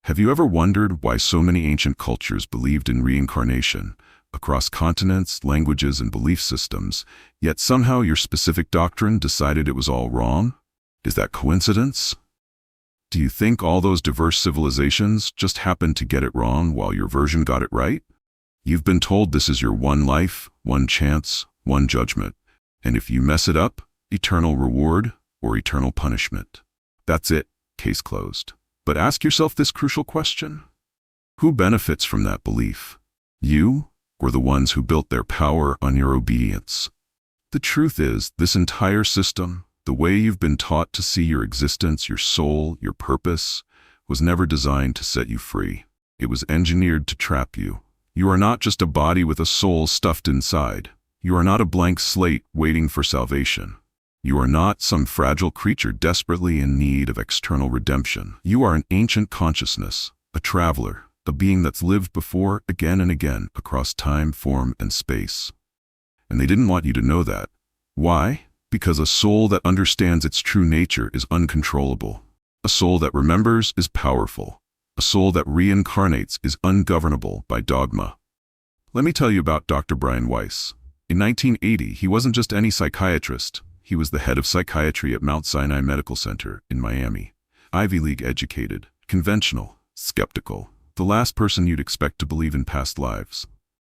Have you ever wondered why so many ancient cultures believed in reincarnation, across continents, languages, and belief systems, yet somehow your specific doctrine decided it was all wrong? Is that coincidence? Do you think all those diverse civilizations just happened to get it wrong while your version got it right? You've been told this is your one life, one chance, one judgment, and if you mess it up, eternal reward or eternal punishment. That's it, case closed. But ask yourself this crucial question. Who benefits from that belief? You, or the ones who built their power on your obedience? The truth is, this entire system, the way you've been taught to see your existence, your soul, your purpose, was never designed to set you free. It was engineered to trap you. You are not just a body with a soul stuffed inside. You are not a blank slate waiting for salvation. You are not some fragile creature desperately in need of external redemption. You are an ancient consciousness, a traveler, a being that's lived before again and again across time, form, and space. And they didn't want you to know that. Why? Because a soul that understands its true nature is uncontrollable. A soul that remembers is powerful. A soul that reincarnates is ungovernable by dogma. Let me tell you about Dr. Brian Weiss. In 1980, he wasn't just any psychiatrist. He was the head of psychiatry at Mount Sinai Medical Center in Miami. Ivy League educated, conventional, skeptical, the last person you'd expect to believe in past lives.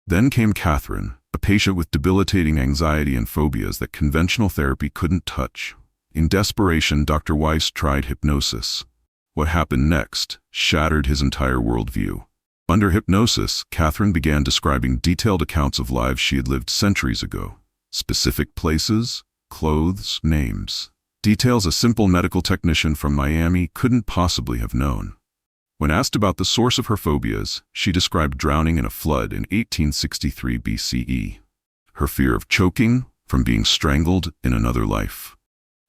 Then came Catherine, a patient with debilitating anxiety and phobias that conventional therapy couldn't touch. In desperation, Dr. Weiss tried hypnosis. What happened next shattered his entire worldview. Under hypnosis, Catherine began describing detailed accounts of lives she had lived centuries ago. Specific places, clothes, names. Details a simple medical technician from Miami couldn't possibly have known. When asked about the source of her phobias, she described drowning in a flood in 1863 BCE. Her fear of choking from being strangled in another life.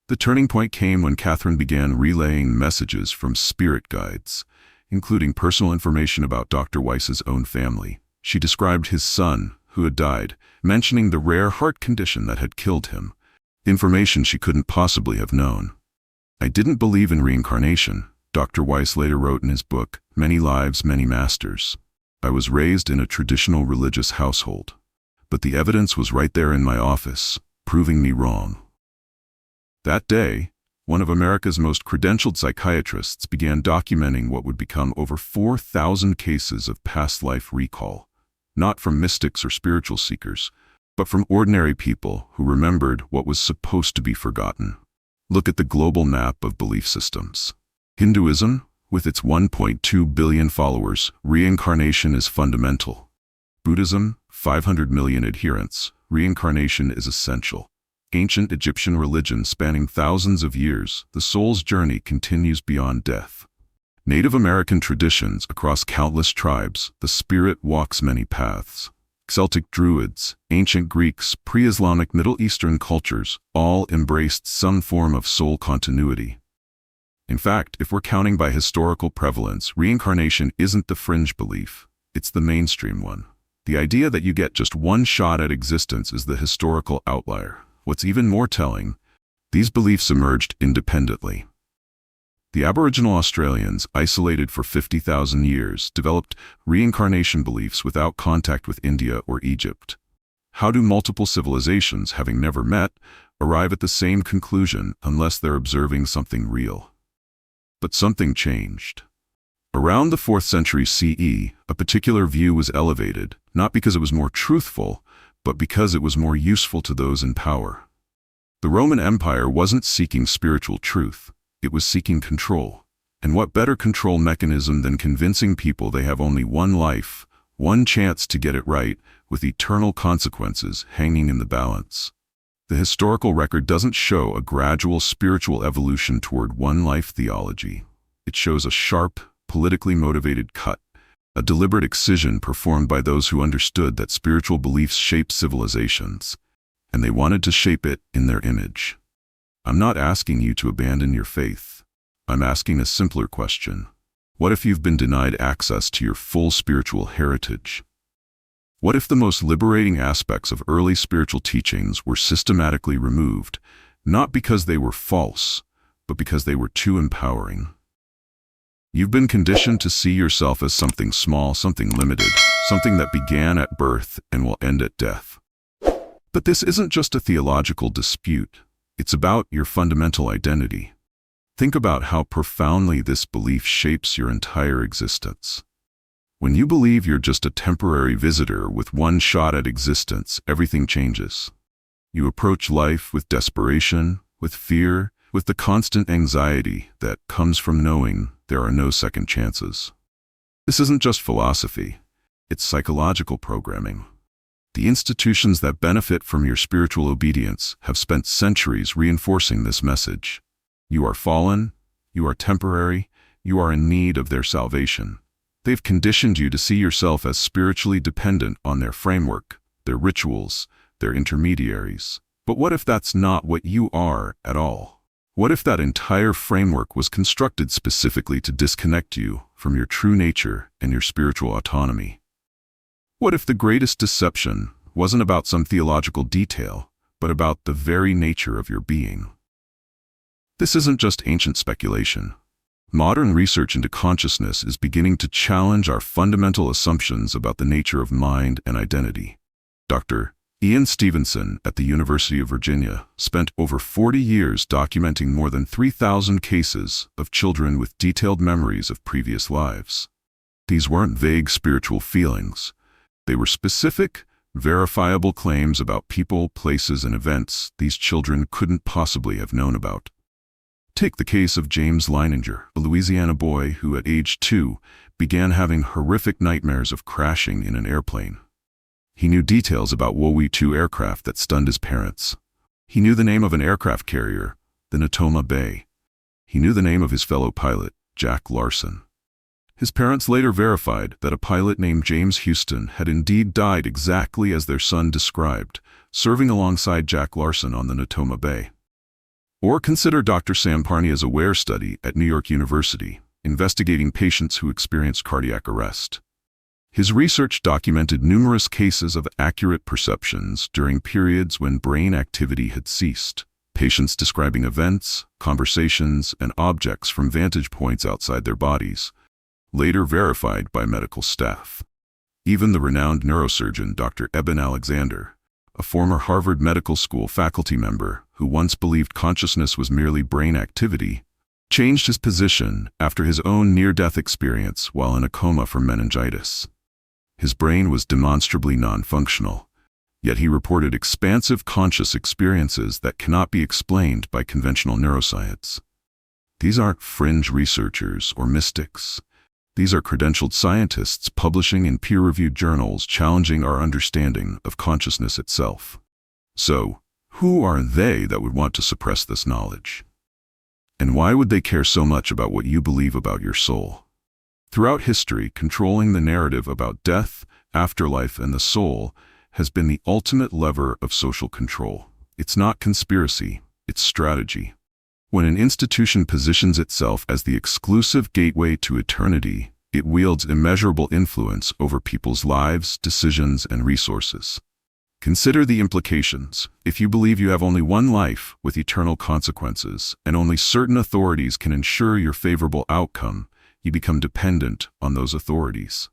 The turning point came when Catherine began relaying messages from spirit guides, including personal information about Dr. Weiss's own family. She described his son, who had died, mentioning the rare heart condition that had killed him. Information she couldn't possibly have known. I didn't believe in reincarnation, Dr. Weiss later wrote in his book, Many Lives, Many Masters. I was raised in a traditional religious household. But the evidence was right there in my office, proving me wrong. That day, one of America's most credentialed psychiatrists began documenting what would become over 4,000 cases of past life recall, not from mystics or spiritual seekers, but from ordinary people who remembered what was supposed to be forgotten. Look at the global map of belief systems. Hinduism, with its 1.2 billion followers, reincarnation is fundamental. Buddhism, 500 million adherents, reincarnation is essential. Ancient Egyptian religion spanning thousands of years, the soul's journey continues beyond death. Native American traditions across countless tribes, the spirit walks many paths. Celtic Druids, ancient Greeks, pre-Islamic Middle Eastern cultures all embraced some form of soul continuity. In fact, if we're counting by historical prevalence, reincarnation isn't the fringe belief, it's the mainstream one. The idea that you get just one shot at existence is the historical outlier. What's even more telling, these beliefs emerged independently. The Aboriginal Australians, isolated for 50,000 years, developed reincarnation beliefs without contact with India or Egypt. How do multiple civilizations, having never met, arrive at the same conclusion unless they're observing something real? But something changed. Around the 4th century CE, a particular view was elevated, not because it was more truthful, but because it was more useful to those in power. The Roman Empire wasn't seeking spiritual truth, it was seeking control. And what better control mechanism than convincing people they have only one life, one chance to get it right, with eternal consequences hanging in the balance. The historical record doesn't show a gradual spiritual evolution toward one-life theology. It shows a sharp, politically motivated cut, a deliberate excision performed by those who understood that spiritual beliefs shape civilizations, and they wanted to shape it in their image. I'm not asking you to abandon your faith. I'm asking a simpler question. What if you've been denied access to your full spiritual heritage? What if the most liberating aspects of early spiritual teachings were systematically removed, not because they were false, but because they were too empowering? You've been conditioned to see yourself as something small, something limited, something that began at birth and will end at death. But this isn't just a theological dispute. It's about your fundamental identity. Think about how profoundly this belief shapes your entire existence. When you believe you're just a temporary visitor with one shot at existence, everything changes. You approach life with desperation, with fear, with the constant anxiety that comes from knowing there are no second chances. This isn't just philosophy, it's psychological programming. The institutions that benefit from your spiritual obedience have spent centuries reinforcing this message. You are fallen, you are temporary, you are in need of their salvation. They've conditioned you to see yourself as spiritually dependent on their framework, their rituals, their intermediaries. But what if that's not what you are at all? What if that entire framework was constructed specifically to disconnect you from your true nature and your spiritual autonomy? What if the greatest deception wasn't about some theological detail, but about the very nature of your being? This isn't just ancient speculation. Modern research into consciousness is beginning to challenge our fundamental assumptions about the nature of mind and identity. Dr. Ian Stevenson at the University of Virginia spent over 40 years documenting more than 3,000 cases of children with detailed memories of previous lives. These weren't vague spiritual feelings. They were specific, verifiable claims about people, places, and events these children couldn't possibly have known about. Take the case of James Leininger, a Louisiana boy who at age 2 began having horrific nightmares of crashing in an airplane. He knew details about World War II aircraft that stunned his parents. He knew the name of an aircraft carrier, the Natoma Bay. He knew the name of his fellow pilot, Jack Larson. His parents later verified that a pilot named James Houston had indeed died exactly as their son described, serving alongside Jack Larson on the Natoma Bay. Or consider Dr. Sam Parnia's AWARE study at New York University, investigating patients who experienced cardiac arrest. His research documented numerous cases of accurate perceptions during periods when brain activity had ceased, patients describing events, conversations, and objects from vantage points outside their bodies, later verified by medical staff. Even the renowned neurosurgeon Dr. Eben Alexander, a former Harvard Medical School faculty member who once believed consciousness was merely brain activity, changed his position after his own near-death experience while in a coma from meningitis. His brain was demonstrably non-functional, yet he reported expansive conscious experiences that cannot be explained by conventional neuroscience. These aren't fringe researchers or mystics. These are credentialed scientists publishing in peer-reviewed journals challenging our understanding of consciousness itself. So, who are they that would want to suppress this knowledge? And why would they care so much about what you believe about your soul? Throughout history, controlling the narrative about death, afterlife, and the soul has been the ultimate lever of social control. It's not conspiracy, it's strategy. When an institution positions itself as the exclusive gateway to eternity, it wields immeasurable influence over people's lives, decisions, and resources. Consider the implications. If you believe you have only one life with eternal consequences, and only certain authorities can ensure your favorable outcome, you become dependent on those authorities.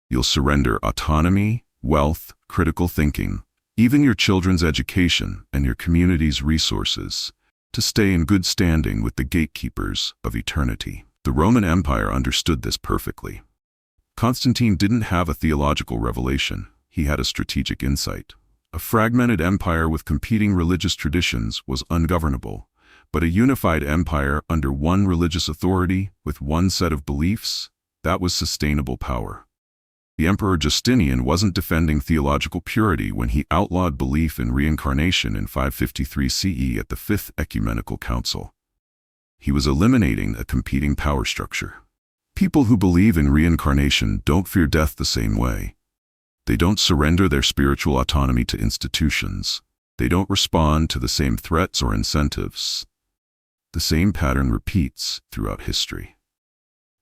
You'll surrender autonomy, wealth, critical thinking, even your children's education and your community's resources, to stay in good standing with the gatekeepers of eternity. The Roman Empire understood this perfectly. Constantine didn't have a theological revelation, he had a strategic insight. A fragmented empire with competing religious traditions was ungovernable, but a unified empire under one religious authority with one set of beliefs, that was sustainable power. The Emperor Justinian wasn't defending theological purity when he outlawed belief in reincarnation in 553 CE at the Fifth Ecumenical Council. He was eliminating a competing power structure. People who believe in reincarnation don't fear death the same way. They don't surrender their spiritual autonomy to institutions. They don't respond to the same threats or incentives. The same pattern repeats throughout history.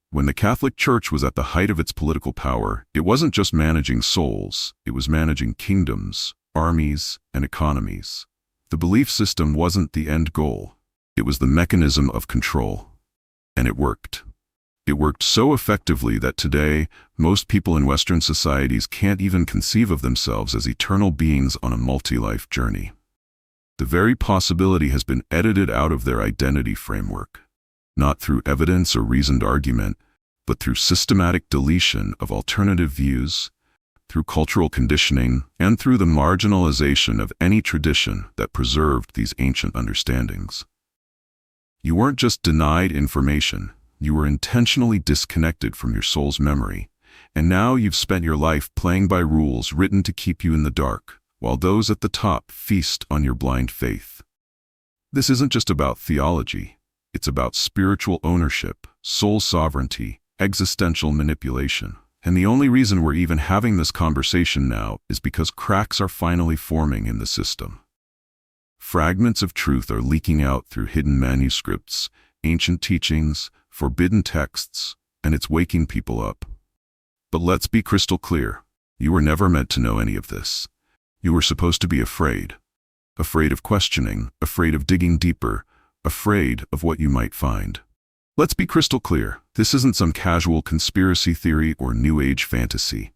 When the Catholic Church was at the height of its political power, it wasn't just managing souls, it was managing kingdoms, armies, and economies. The belief system wasn't the end goal, it was the mechanism of control. And it worked. It worked so effectively that today, most people in Western societies can't even conceive of themselves as eternal beings on a multi-life journey. The very possibility has been edited out of their identity framework, not through evidence or reasoned argument, but through systematic deletion of alternative views, through cultural conditioning, and through the marginalization of any tradition that preserved these ancient understandings. You weren't just denied information, you were intentionally disconnected from your soul's memory, and now you've spent your life playing by rules written to keep you in the dark, while those at the top feast on your blind faith. This isn't just about theology, it's about spiritual ownership, soul sovereignty, existential manipulation. And the only reason we're even having this conversation now is because cracks are finally forming in the system. Fragments of truth are leaking out through hidden manuscripts, ancient teachings, forbidden texts, and it's waking people up. But let's be crystal clear. You were never meant to know any of this. You were supposed to be afraid. Afraid of questioning, afraid of digging deeper, afraid of what you might find. Let's be crystal clear. This isn't some casual conspiracy theory or New Age fantasy.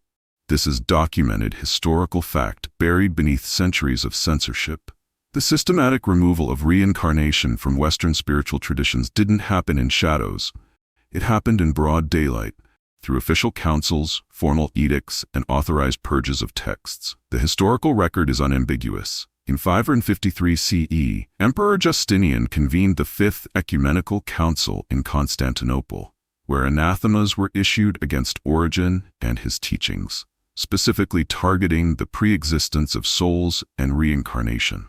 This is documented historical fact buried beneath centuries of censorship. The systematic removal of reincarnation from Western spiritual traditions didn't happen in shadows. It happened in broad daylight, through official councils, formal edicts, and authorized purges of texts. The historical record is unambiguous. In 553 CE, Emperor Justinian convened the Fifth Ecumenical Council in Constantinople, where anathemas were issued against Origen and his teachings, specifically targeting the pre-existence of souls and reincarnation.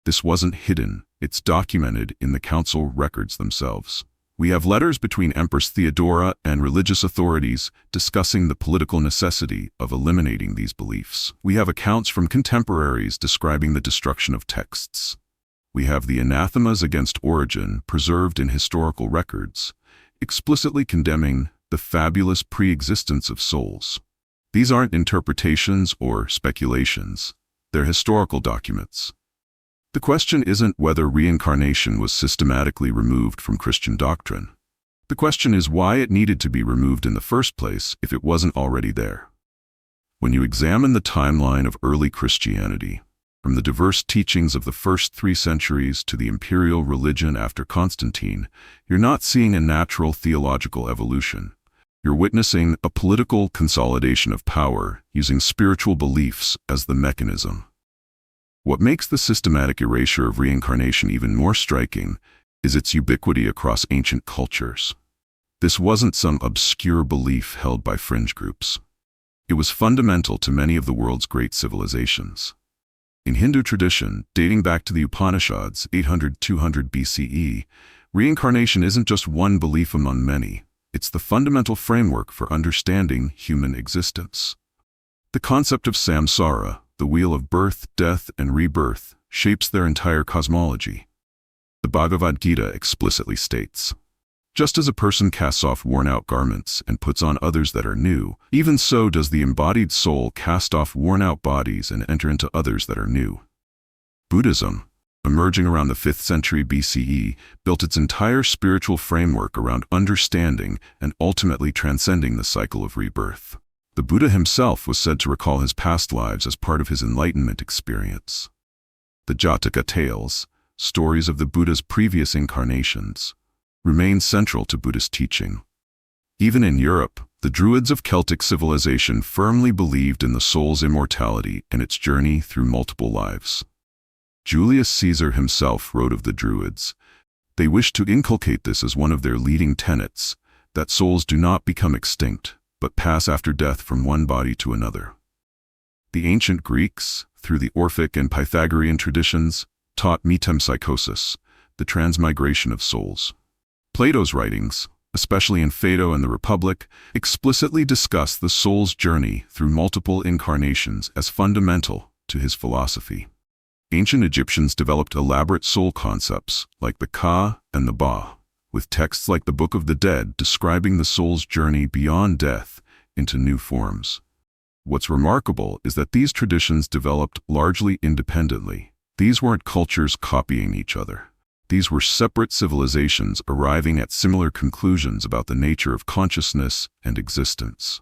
This wasn't hidden, it's documented in the council records themselves. We have letters between Empress Theodora and religious authorities discussing the political necessity of eliminating these beliefs. We have accounts from contemporaries describing the destruction of texts. We have the anathemas against Origen preserved in historical records, explicitly condemning the fabulous pre-existence of souls. These aren't interpretations or speculations, they're historical documents. The question isn't whether reincarnation was systematically removed from Christian doctrine. The question is why it needed to be removed in the first place if it wasn't already there. When you examine the timeline of early Christianity, from the diverse teachings of the first 3 centuries to the imperial religion after Constantine, you're not seeing a natural theological evolution. You're witnessing a political consolidation of power using spiritual beliefs as the mechanism. What makes the systematic erasure of reincarnation even more striking is its ubiquity across ancient cultures. This wasn't some obscure belief held by fringe groups. It was fundamental to many of the world's great civilizations. In Hindu tradition, dating back to the Upanishads, 800–200 BCE, reincarnation isn't just one belief among many. It's the fundamental framework for understanding human existence. The concept of samsara, the wheel of birth, death, and rebirth, shapes their entire cosmology. The Bhagavad Gita explicitly states, "Just as a person casts off worn-out garments and puts on others that are new, even so does the embodied soul cast off worn-out bodies and enter into others that are new." Buddhism, emerging around the 5th century BCE, built its entire spiritual framework around understanding and ultimately transcending the cycle of rebirth. The Buddha himself was said to recall his past lives as part of his enlightenment experience. The Jataka tales, stories of the Buddha's previous incarnations, remain central to Buddhist teaching. Even in Europe, the Druids of Celtic civilization firmly believed in the soul's immortality and its journey through multiple lives. Julius Caesar himself wrote of the Druids. They wished to inculcate this as one of their leading tenets, that souls do not become extinct, but pass after death from one body to another. The ancient Greeks, through the Orphic and Pythagorean traditions, taught metempsychosis, the transmigration of souls. Plato's writings, especially in Phaedo and the Republic, explicitly discuss the soul's journey through multiple incarnations as fundamental to his philosophy. Ancient Egyptians developed elaborate soul concepts like the Ka and the Ba, with texts like the Book of the Dead describing the soul's journey beyond death into new forms. What's remarkable is that these traditions developed largely independently. These weren't cultures copying each other. These were separate civilizations arriving at similar conclusions about the nature of consciousness and existence.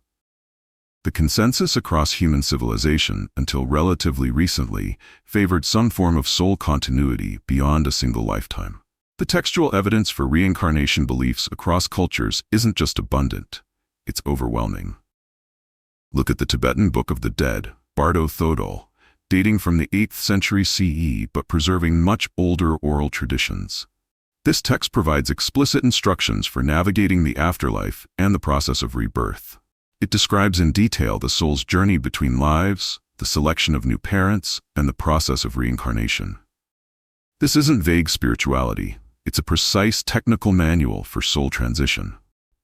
The consensus across human civilization, until relatively recently, favored some form of soul continuity beyond a single lifetime. The textual evidence for reincarnation beliefs across cultures isn't just abundant, it's overwhelming. Look at the Tibetan Book of the Dead, Bardo Thodol, dating from the 8th century CE but preserving much older oral traditions. This text provides explicit instructions for navigating the afterlife and the process of rebirth. It describes in detail the soul's journey between lives, the selection of new parents, and the process of reincarnation. This isn't vague spirituality, it's a precise technical manual for soul transition.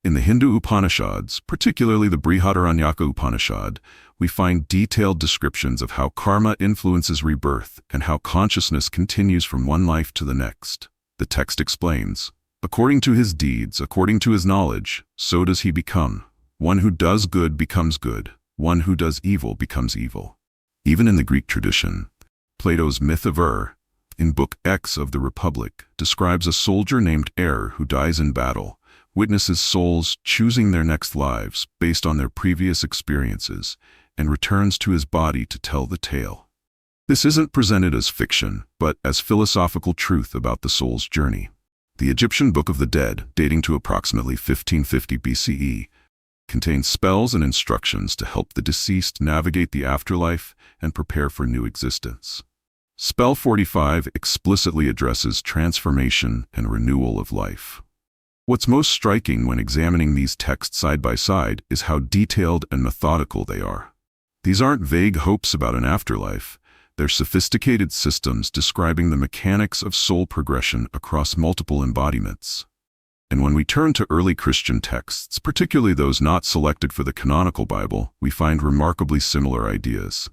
In the Hindu Upanishads, particularly the Brihadaranyaka Upanishad, we find detailed descriptions of how karma influences rebirth and how consciousness continues from one life to the next. The text explains, according to his deeds, according to his knowledge, so does he become. One who does good becomes good. One who does evil becomes evil. Even in the Greek tradition, Plato's myth of in Book X of the Republic, describes a soldier named who dies in battle, witnesses souls choosing their next lives based on their previous experiences, and returns to his body to tell the tale. This isn't presented as fiction, but as philosophical truth about the soul's journey. The Egyptian Book of the Dead, dating to approximately 1550 BCE, contains spells and instructions to help the deceased navigate the afterlife and prepare for new existence. Spell 45 explicitly addresses transformation and renewal of life. What's most striking when examining these texts side by side is how detailed and methodical they are. These aren't vague hopes about an afterlife, they're sophisticated systems describing the mechanics of soul progression across multiple embodiments. And when we turn to early Christian texts, particularly those not selected for the canonical Bible, we find remarkably similar ideas.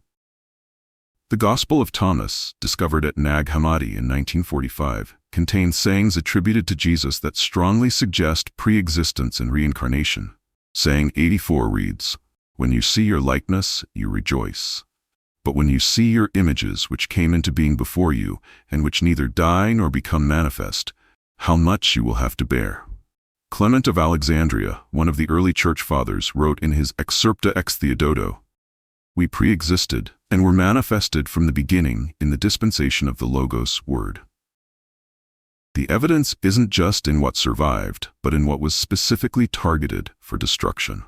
The Gospel of Thomas, discovered at Nag Hammadi in 1945, contains sayings attributed to Jesus that strongly suggest pre-existence and reincarnation. Saying 84 reads, "When you see your likeness, you rejoice. But when you see your images which came into being before you, and which neither die nor become manifest, how much you will have to bear." Clement of Alexandria, one of the early church fathers, wrote in his Excerpta ex Theodoto, "We pre-existed and were manifested from the beginning in the dispensation of the Logos Word." The evidence isn't just in what survived, but in what was specifically targeted for destruction.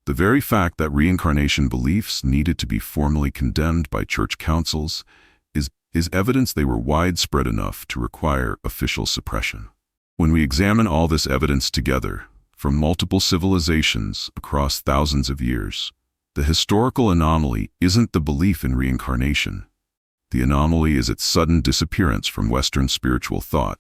The very fact that reincarnation beliefs needed to be formally condemned by church councils is evidence they were widespread enough to require official suppression. When we examine all this evidence together, from multiple civilizations across thousands of years, the historical anomaly isn't the belief in reincarnation. The anomaly is its sudden disappearance from Western spiritual thought,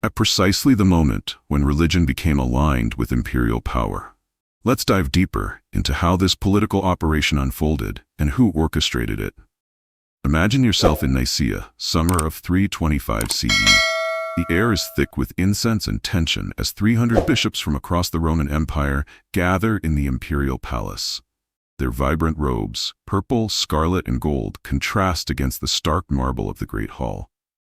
at precisely the moment when religion became aligned with imperial power. Let's dive deeper into how this political operation unfolded and who orchestrated it. Imagine yourself in Nicaea, summer of 325 CE. The air is thick with incense and tension as 300 bishops from across the Roman Empire gather in the imperial palace. Their vibrant robes, purple, scarlet, and gold, contrast against the stark marble of the Great Hall.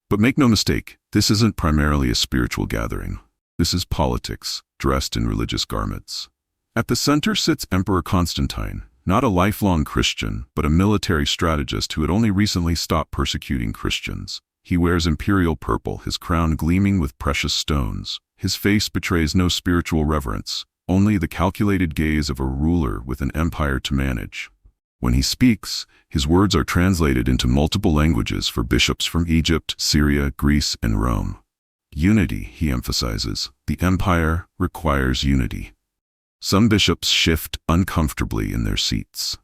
But make no mistake, this isn't primarily a spiritual gathering. This is politics, dressed in religious garments. At the center sits Emperor Constantine, not a lifelong Christian, but a military strategist who had only recently stopped persecuting Christians. He wears imperial purple, his crown gleaming with precious stones. His face betrays no spiritual reverence, only the calculated gaze of a ruler with an empire to manage. When he speaks, his words are translated into multiple languages for bishops from Egypt, Syria, Greece, and Rome. Unity, he emphasizes. The empire requires unity. Some bishops shift uncomfortably in their seats.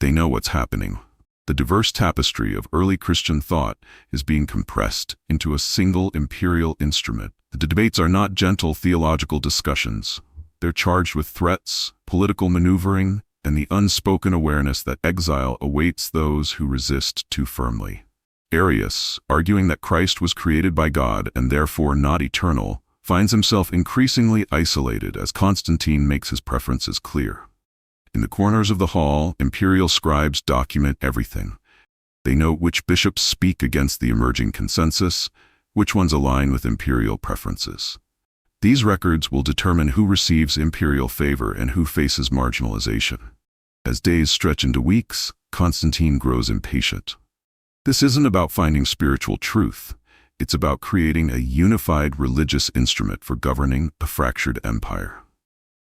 They know what's happening. The diverse tapestry of early Christian thought is being compressed into a single imperial instrument. The debates are not gentle theological discussions. They're charged with threats, political maneuvering, and the unspoken awareness that exile awaits those who resist too firmly. Arius, arguing that Christ was created by God and therefore not eternal, finds himself increasingly isolated as Constantine makes his preferences clear. In the corners of the hall, imperial scribes document everything. They note which bishops speak against the emerging consensus, Which ones align with imperial preferences? These records will determine who receives imperial favor and who faces marginalization. As days stretch into weeks, Constantine grows impatient. This isn't about finding spiritual truth. It's about creating a unified religious instrument for governing a fractured empire.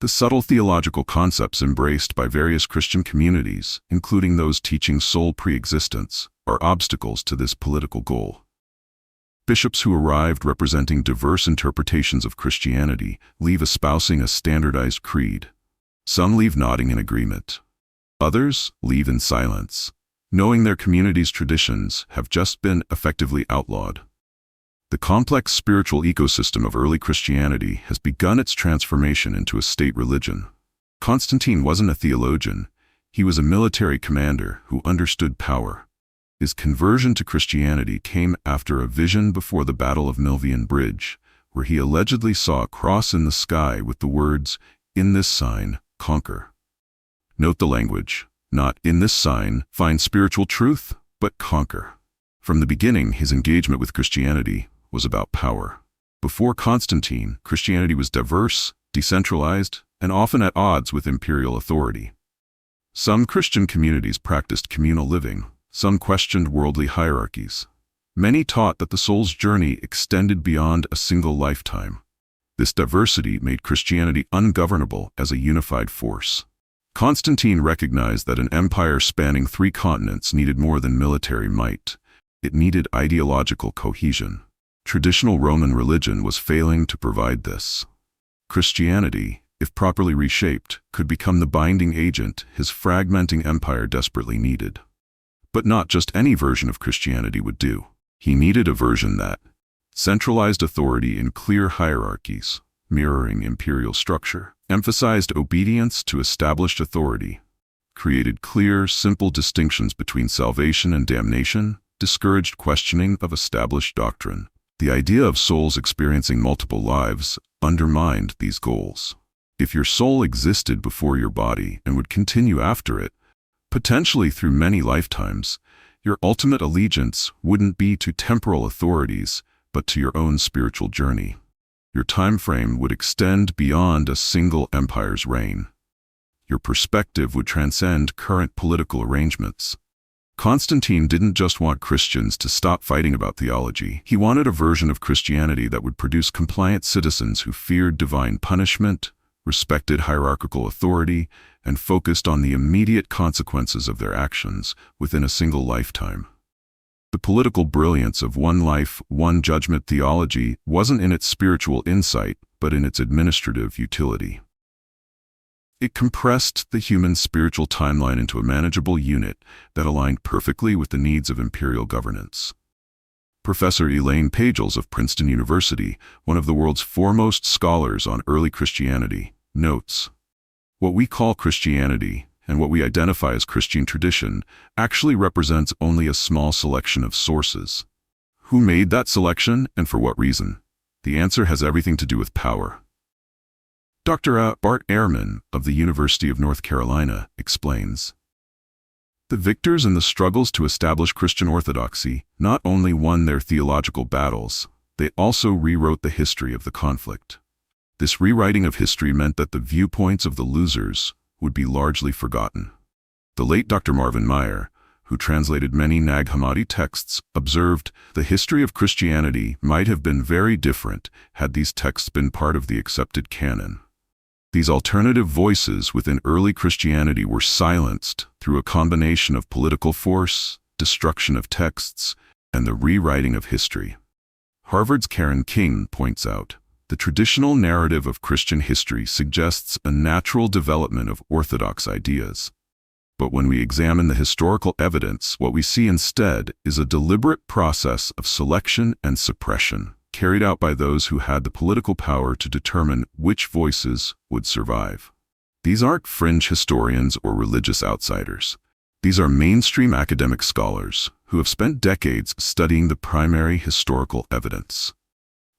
The subtle theological concepts embraced by various Christian communities, including those teaching soul pre-existence, are obstacles to this political goal. Bishops who arrived representing diverse interpretations of Christianity leave espousing a standardized creed. Some leave nodding in agreement. Others leave in silence, knowing their community's traditions have just been effectively outlawed. The complex spiritual ecosystem of early Christianity has begun its transformation into a state religion. Constantine wasn't a theologian. He was a military commander who understood power. His conversion to Christianity came after a vision before the Battle of Milvian Bridge, where he allegedly saw a cross in the sky with the words, "In this sign, conquer." Note the language. Not "in this sign, find spiritual truth," but conquer. From the beginning, his engagement with Christianity was about power. Before Constantine, Christianity was diverse, decentralized, and often at odds with imperial authority. Some Christian communities practiced communal living. Some questioned worldly hierarchies. Many taught that the soul's journey extended beyond a single lifetime. This diversity made Christianity ungovernable as a unified force. Constantine recognized that an empire spanning 3 continents needed more than military might. It needed ideological cohesion. Traditional Roman religion was failing to provide this. Christianity, if properly reshaped, could become the binding agent his fragmenting empire desperately needed. But not just any version of Christianity would do. He needed a version that centralized authority in clear hierarchies, mirroring imperial structure, emphasized obedience to established authority, created clear, simple distinctions between salvation and damnation, discouraged questioning of established doctrine. The idea of souls experiencing multiple lives undermined these goals. If your soul existed before your body and would continue after it, potentially through many lifetimes, your ultimate allegiance wouldn't be to temporal authorities, but to your own spiritual journey. Your time frame would extend beyond a single empire's reign. Your perspective would transcend current political arrangements. Constantine didn't just want Christians to stop fighting about theology. He wanted a version of Christianity that would produce compliant citizens who feared divine punishment, respected hierarchical authority, and focused on the immediate consequences of their actions within a single lifetime. The political brilliance of one life, one judgment theology wasn't in its spiritual insight, but in its administrative utility. It compressed the human spiritual timeline into a manageable unit that aligned perfectly with the needs of imperial governance. Professor Elaine Pagels of Princeton University, one of the world's foremost scholars on early Christianity, notes, "What we call Christianity and what we identify as Christian tradition actually represents only a small selection of sources. Who made that selection and for what reason? The answer has everything to do with power." Dr. Bart Ehrman of the University of North Carolina explains, "The victors in the struggles to establish Christian orthodoxy not only won their theological battles, they also rewrote the history of the conflict. This rewriting of history meant that the viewpoints of the losers would be largely forgotten." The late Dr. Marvin Meyer, who translated many Nag Hammadi texts, observed, "The history of Christianity might have been very different had these texts been part of the accepted canon. These alternative voices within early Christianity were silenced through a combination of political force, destruction of texts, and the rewriting of history." Harvard's Karen King points out, "The traditional narrative of Christian history suggests a natural development of orthodox ideas. But when we examine the historical evidence, what we see instead is a deliberate process of selection and suppression, carried out by those who had the political power to determine which voices would survive. These aren't fringe historians or religious outsiders. These are mainstream academic scholars who have spent decades studying the primary historical evidence.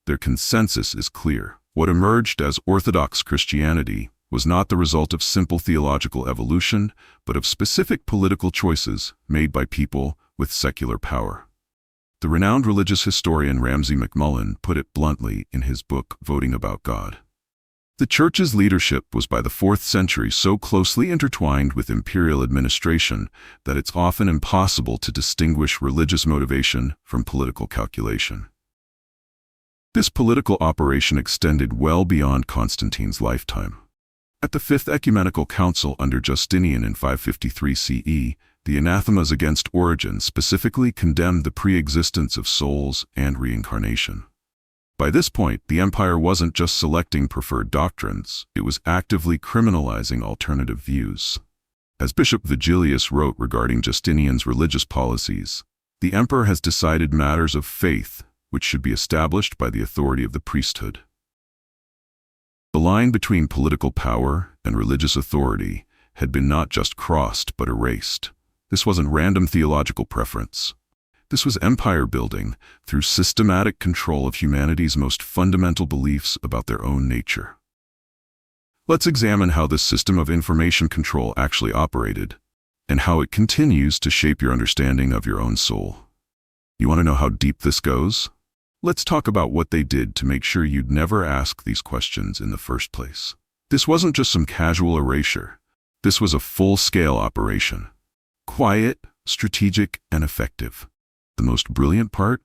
Their consensus is clear. What emerged as Orthodox Christianity was not the result of simple theological evolution, but of specific political choices made by people with secular power. The renowned religious historian Ramsay MacMullen put it bluntly in his book, Voting About God. The Church's leadership was by the 4th century so closely intertwined with imperial administration that it's often impossible to distinguish religious motivation from political calculation. This political operation extended well beyond Constantine's lifetime. At the 5th Ecumenical Council under Justinian in 553 CE, the anathemas against Origen specifically condemned the pre-existence of souls and reincarnation. By this point, the empire wasn't just selecting preferred doctrines, it was actively criminalizing alternative views. As Bishop Vigilius wrote regarding Justinian's religious policies, the emperor has decided matters of faith, which should be established by the authority of the priesthood. The line between political power and religious authority had been not just crossed but erased. This wasn't random theological preference. This was empire building through systematic control of humanity's most fundamental beliefs about their own nature. Let's examine how this system of information control actually operated, and how it continues to shape your understanding of your own soul. You want to know how deep this goes? Let's talk about what they did to make sure you'd never ask these questions in the first place. This wasn't just some casual erasure. This was a full-scale operation. Quiet, strategic, and effective. The most brilliant part?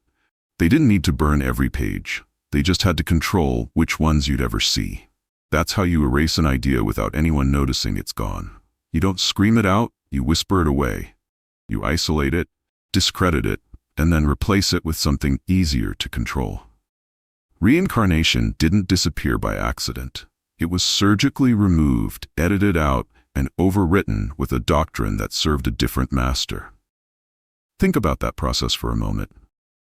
They didn't need to burn every page. They just had to control which ones you'd ever see. That's how you erase an idea without anyone noticing it's gone. You don't scream it out, you whisper it away. You isolate it, discredit it, and then replace it with something easier to control. Reincarnation didn't disappear by accident. It was surgically removed, edited out, and overwritten with a doctrine that served a different master. Think about that process for a moment.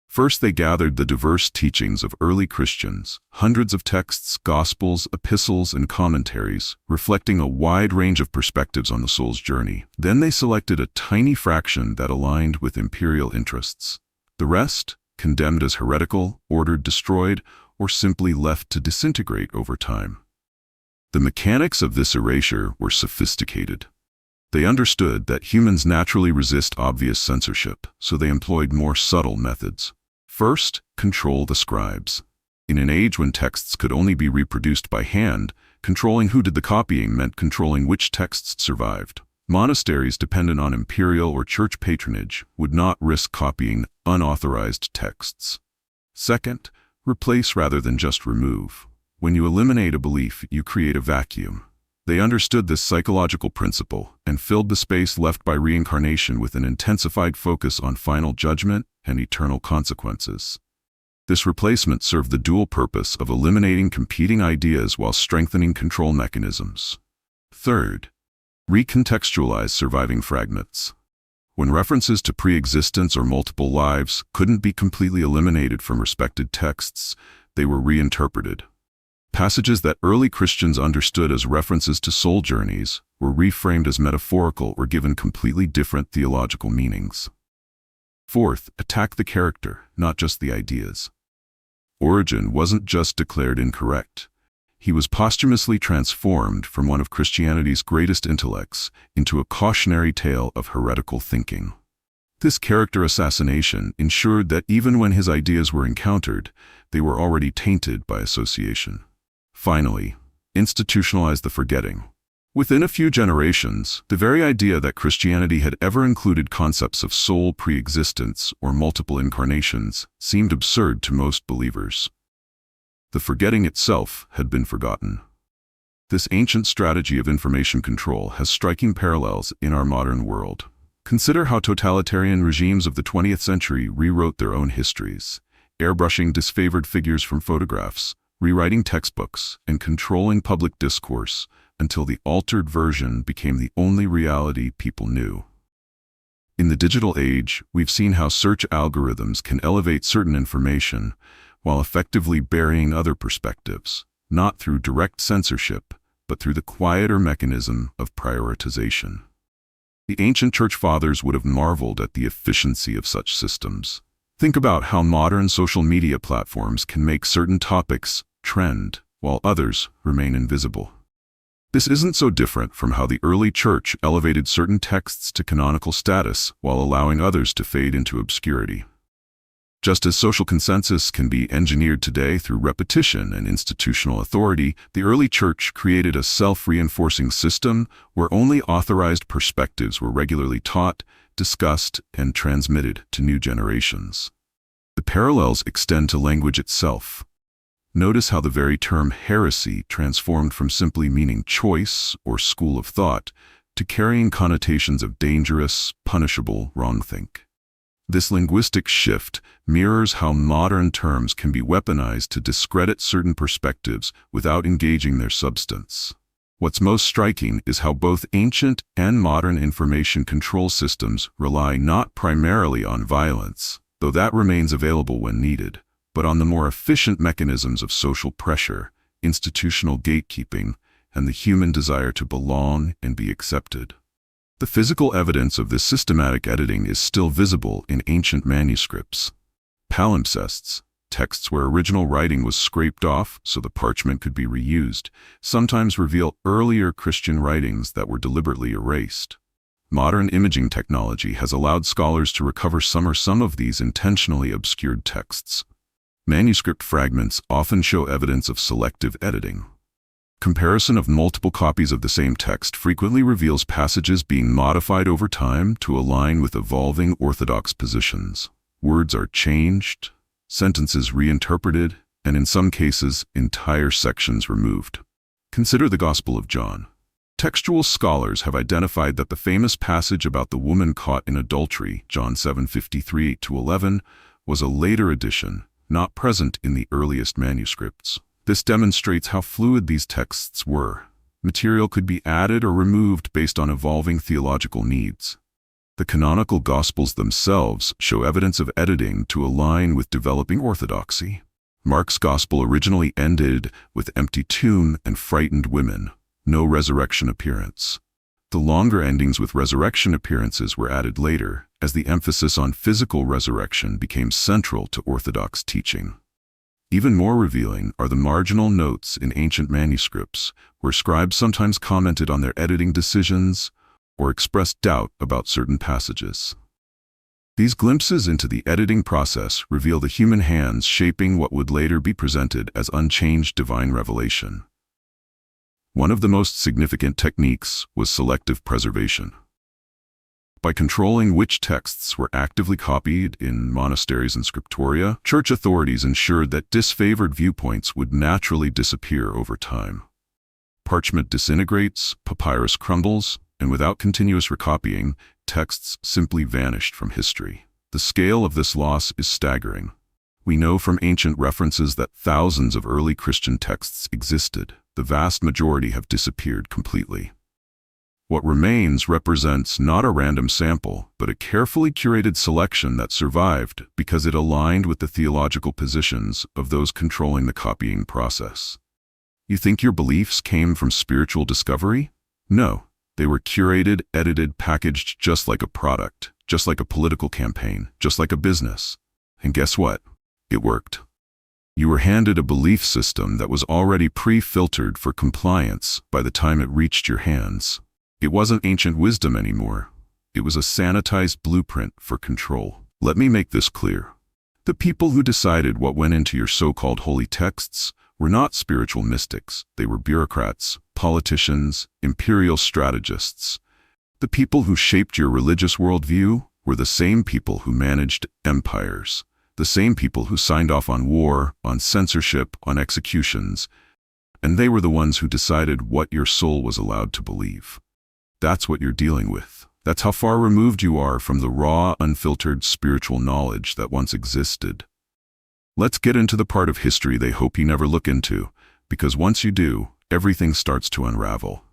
First, they gathered the diverse teachings of early Christians, hundreds of texts, gospels, epistles, and commentaries, reflecting a wide range of perspectives on the soul's journey. Then they selected a tiny fraction that aligned with imperial interests. The rest, condemned as heretical, ordered destroyed, or simply left to disintegrate over time. The mechanics of this erasure were sophisticated. They understood that humans naturally resist obvious censorship, so they employed more subtle methods. First, control the scribes. In an age when texts could only be reproduced by hand, controlling who did the copying meant controlling which texts survived. Monasteries dependent on imperial or church patronage would not risk copying unauthorized texts. Second, replace rather than just remove. When you eliminate a belief, you create a vacuum. They understood this psychological principle and filled the space left by reincarnation with an intensified focus on final judgment and eternal consequences. This replacement served the dual purpose of eliminating competing ideas while strengthening control mechanisms. Third, recontextualize surviving fragments. When references to pre-existence or multiple lives couldn't be completely eliminated from respected texts, they were reinterpreted. Passages that early Christians understood as references to soul journeys were reframed as metaphorical or given completely different theological meanings. Fourth, attack the character, not just the ideas. Origen wasn't just declared incorrect. He was posthumously transformed from one of Christianity's greatest intellects into a cautionary tale of heretical thinking. This character assassination ensured that even when his ideas were encountered, they were already tainted by association. Finally, institutionalize the forgetting. Within a few generations, the very idea that Christianity had ever included concepts of soul pre-existence or multiple incarnations seemed absurd to most believers. The forgetting itself had been forgotten. This ancient strategy of information control has striking parallels in our modern world. Consider how totalitarian regimes of the 20th century rewrote their own histories, airbrushing disfavored figures from photographs, rewriting textbooks, and controlling public discourse until the altered version became the only reality people knew. In the digital age, we've seen how search algorithms can elevate certain information while effectively burying other perspectives, not through direct censorship, but through the quieter mechanism of prioritization. The ancient church fathers would have marveled at the efficiency of such systems. Think about how modern social media platforms can make certain topics trend, while others remain invisible. This isn't so different from how the early church elevated certain texts to canonical status while allowing others to fade into obscurity. Just as social consensus can be engineered today through repetition and institutional authority, the early church created a self-reinforcing system where only authorized perspectives were regularly taught, discussed, and transmitted to new generations. The parallels extend to language itself. Notice how the very term heresy transformed from simply meaning choice or school of thought to carrying connotations of dangerous, punishable wrongthink. This linguistic shift mirrors how modern terms can be weaponized to discredit certain perspectives without engaging their substance. What's most striking is how both ancient and modern information control systems rely not primarily on violence, though that remains available when needed, but on the more efficient mechanisms of social pressure, institutional gatekeeping, and the human desire to belong and be accepted. The physical evidence of this systematic editing is still visible in ancient manuscripts. Palimpsests, texts where original writing was scraped off so the parchment could be reused, sometimes reveal earlier Christian writings that were deliberately erased. Modern imaging technology has allowed scholars to recover some of these intentionally obscured texts. Manuscript fragments often show evidence of selective editing. Comparison of multiple copies of the same text frequently reveals passages being modified over time to align with evolving orthodox positions. Words are changed, sentences reinterpreted, and in some cases, entire sections removed. Consider the Gospel of John. Textual scholars have identified that the famous passage about the woman caught in adultery, John 7:53-11, was a later addition, not present in the earliest manuscripts. This demonstrates how fluid these texts were. Material could be added or removed based on evolving theological needs. The canonical Gospels themselves show evidence of editing to align with developing orthodoxy. Mark's Gospel originally ended with empty tomb and frightened women, no resurrection appearance. The longer endings with resurrection appearances were added later, as the emphasis on physical resurrection became central to Orthodox teaching. Even more revealing are the marginal notes in ancient manuscripts, where scribes sometimes commented on their editing decisions or expressed doubt about certain passages. These glimpses into the editing process reveal the human hands shaping what would later be presented as unchanged divine revelation. One of the most significant techniques was selective preservation. By controlling which texts were actively copied in monasteries and scriptoria, church authorities ensured that disfavored viewpoints would naturally disappear over time. Parchment disintegrates, papyrus crumbles, and without continuous recopying, texts simply vanished from history. The scale of this loss is staggering. We know from ancient references that thousands of early Christian texts existed. The vast majority have disappeared completely. What remains represents not a random sample, but a carefully curated selection that survived because it aligned with the theological positions of those controlling the copying process. You think your beliefs came from spiritual discovery? No, they were curated, edited, packaged just like a product, just like a political campaign, just like a business. And guess what? It worked. You were handed a belief system that was already pre-filtered for compliance by the time it reached your hands. It wasn't ancient wisdom anymore. It was a sanitized blueprint for control. Let me make this clear. The people who decided what went into your so-called holy texts were not spiritual mystics. They were bureaucrats, politicians, imperial strategists. The people who shaped your religious worldview were the same people who managed empires, the same people who signed off on war, on censorship, on executions, and they were the ones who decided what your soul was allowed to believe. That's what you're dealing with. That's how far removed you are from the raw, unfiltered spiritual knowledge that once existed. Let's get into the part of history they hope you never look into, because once you do, everything starts to unravel.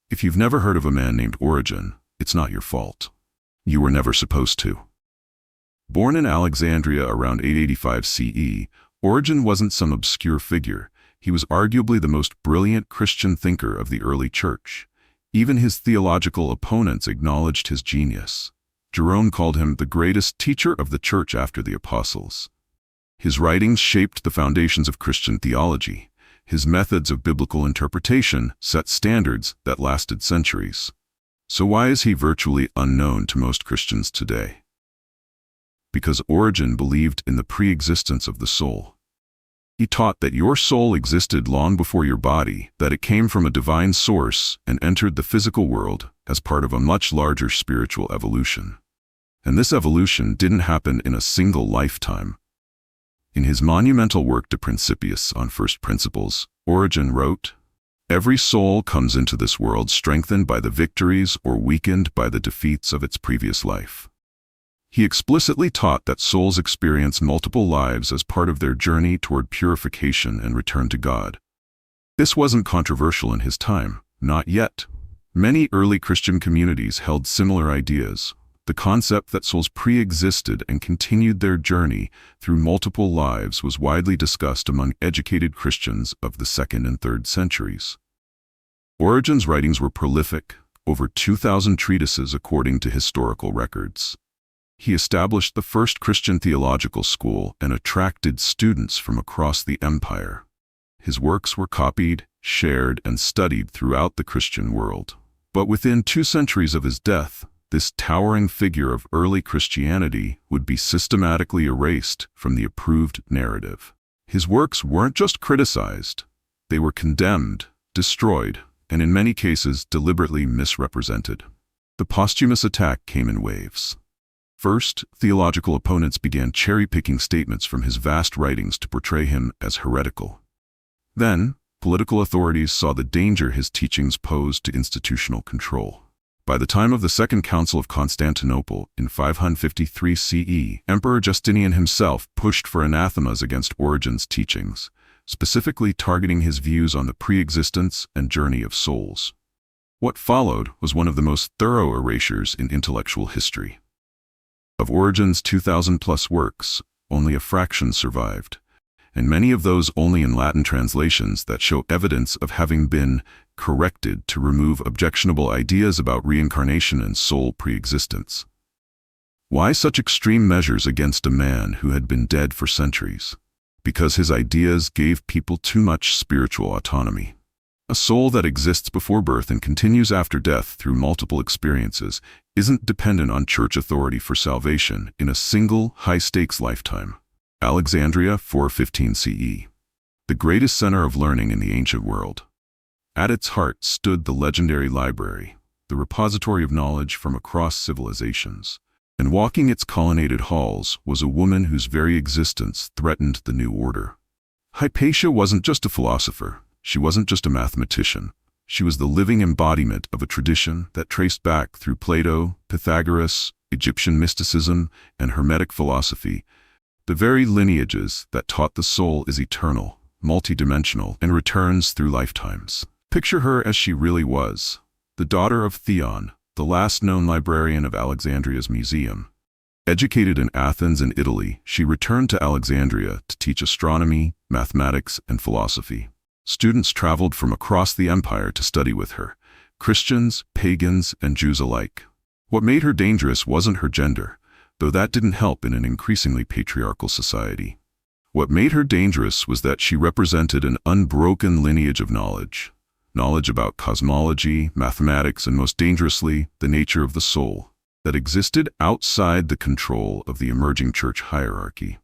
If you've never heard of a man named Origen, it's not your fault. You were never supposed to. Born in Alexandria around 885 CE, Origen wasn't some obscure figure. He was arguably the most brilliant Christian thinker of the early church. Even his theological opponents acknowledged his genius. Jerome called him the greatest teacher of the church after the apostles. His writings shaped the foundations of Christian theology. His methods of biblical interpretation set standards that lasted centuries. So why is he virtually unknown to most Christians today? because Origen believed in the pre-existence of the soul. He taught that your soul existed long before your body, that it came from a divine source and entered the physical world as part of a much larger spiritual evolution. And this evolution didn't happen in a single lifetime. In his monumental work De Principiis on First Principles, Origen wrote, "Every soul comes into this world strengthened by the victories or weakened by the defeats of its previous life." He explicitly taught that souls experience multiple lives as part of their journey toward purification and return to God. This wasn't controversial in his time, not yet. Many early Christian communities held similar ideas. The concept that souls pre-existed and continued their journey through multiple lives was widely discussed among educated Christians of the 2nd and 3rd centuries. Origen's writings were prolific, over 2,000 treatises according to historical records. He established the first Christian theological school and attracted students from across the empire. His works were copied, shared, and studied throughout the Christian world. But within 2 centuries of his death, this towering figure of early Christianity would be systematically erased from the approved narrative. His works weren't just criticized, they were condemned, destroyed, and in many cases deliberately misrepresented. The posthumous attack came in waves. First, theological opponents began cherry-picking statements from his vast writings to portray him as heretical. Then, political authorities saw the danger his teachings posed to institutional control. By the time of the Second Council of Constantinople in 553 CE, Emperor Justinian himself pushed for anathemas against Origen's teachings, specifically targeting his views on the pre-existence and journey of souls. What followed was one of the most thorough erasures in intellectual history. Of Origen's 2,000-plus works, only a fraction survived, and many of those only in Latin translations that show evidence of having been corrected to remove objectionable ideas about reincarnation and soul pre-existence. Why such extreme measures against a man who had been dead for centuries? Because his ideas gave people too much spiritual autonomy. A soul that exists before birth and continues after death through multiple experiences isn't dependent on church authority for salvation in a single high-stakes lifetime. Alexandria, 415 CE. The greatest center of learning in the ancient world. At its heart stood the legendary library, the repository of knowledge from across civilizations. And walking its colonnaded halls was a woman whose very existence threatened the new order. Hypatia wasn't just a philosopher. She wasn't just a mathematician. She was the living embodiment of a tradition that traced back through Plato, Pythagoras, Egyptian mysticism, and Hermetic philosophy, the very lineages that taught the soul is eternal, multidimensional, and returns through lifetimes. Picture her as she really was, the daughter of Theon, the last known librarian of Alexandria's museum. Educated in Athens and Italy, she returned to Alexandria to teach astronomy, mathematics, and philosophy. Students traveled from across the empire to study with her, Christians, pagans, and Jews alike. What made her dangerous wasn't her gender, though that didn't help in an increasingly patriarchal society. What made her dangerous was that she represented an unbroken lineage of knowledge. Knowledge about cosmology, mathematics, and most dangerously, the nature of the soul, that existed outside the control of the emerging church hierarchy.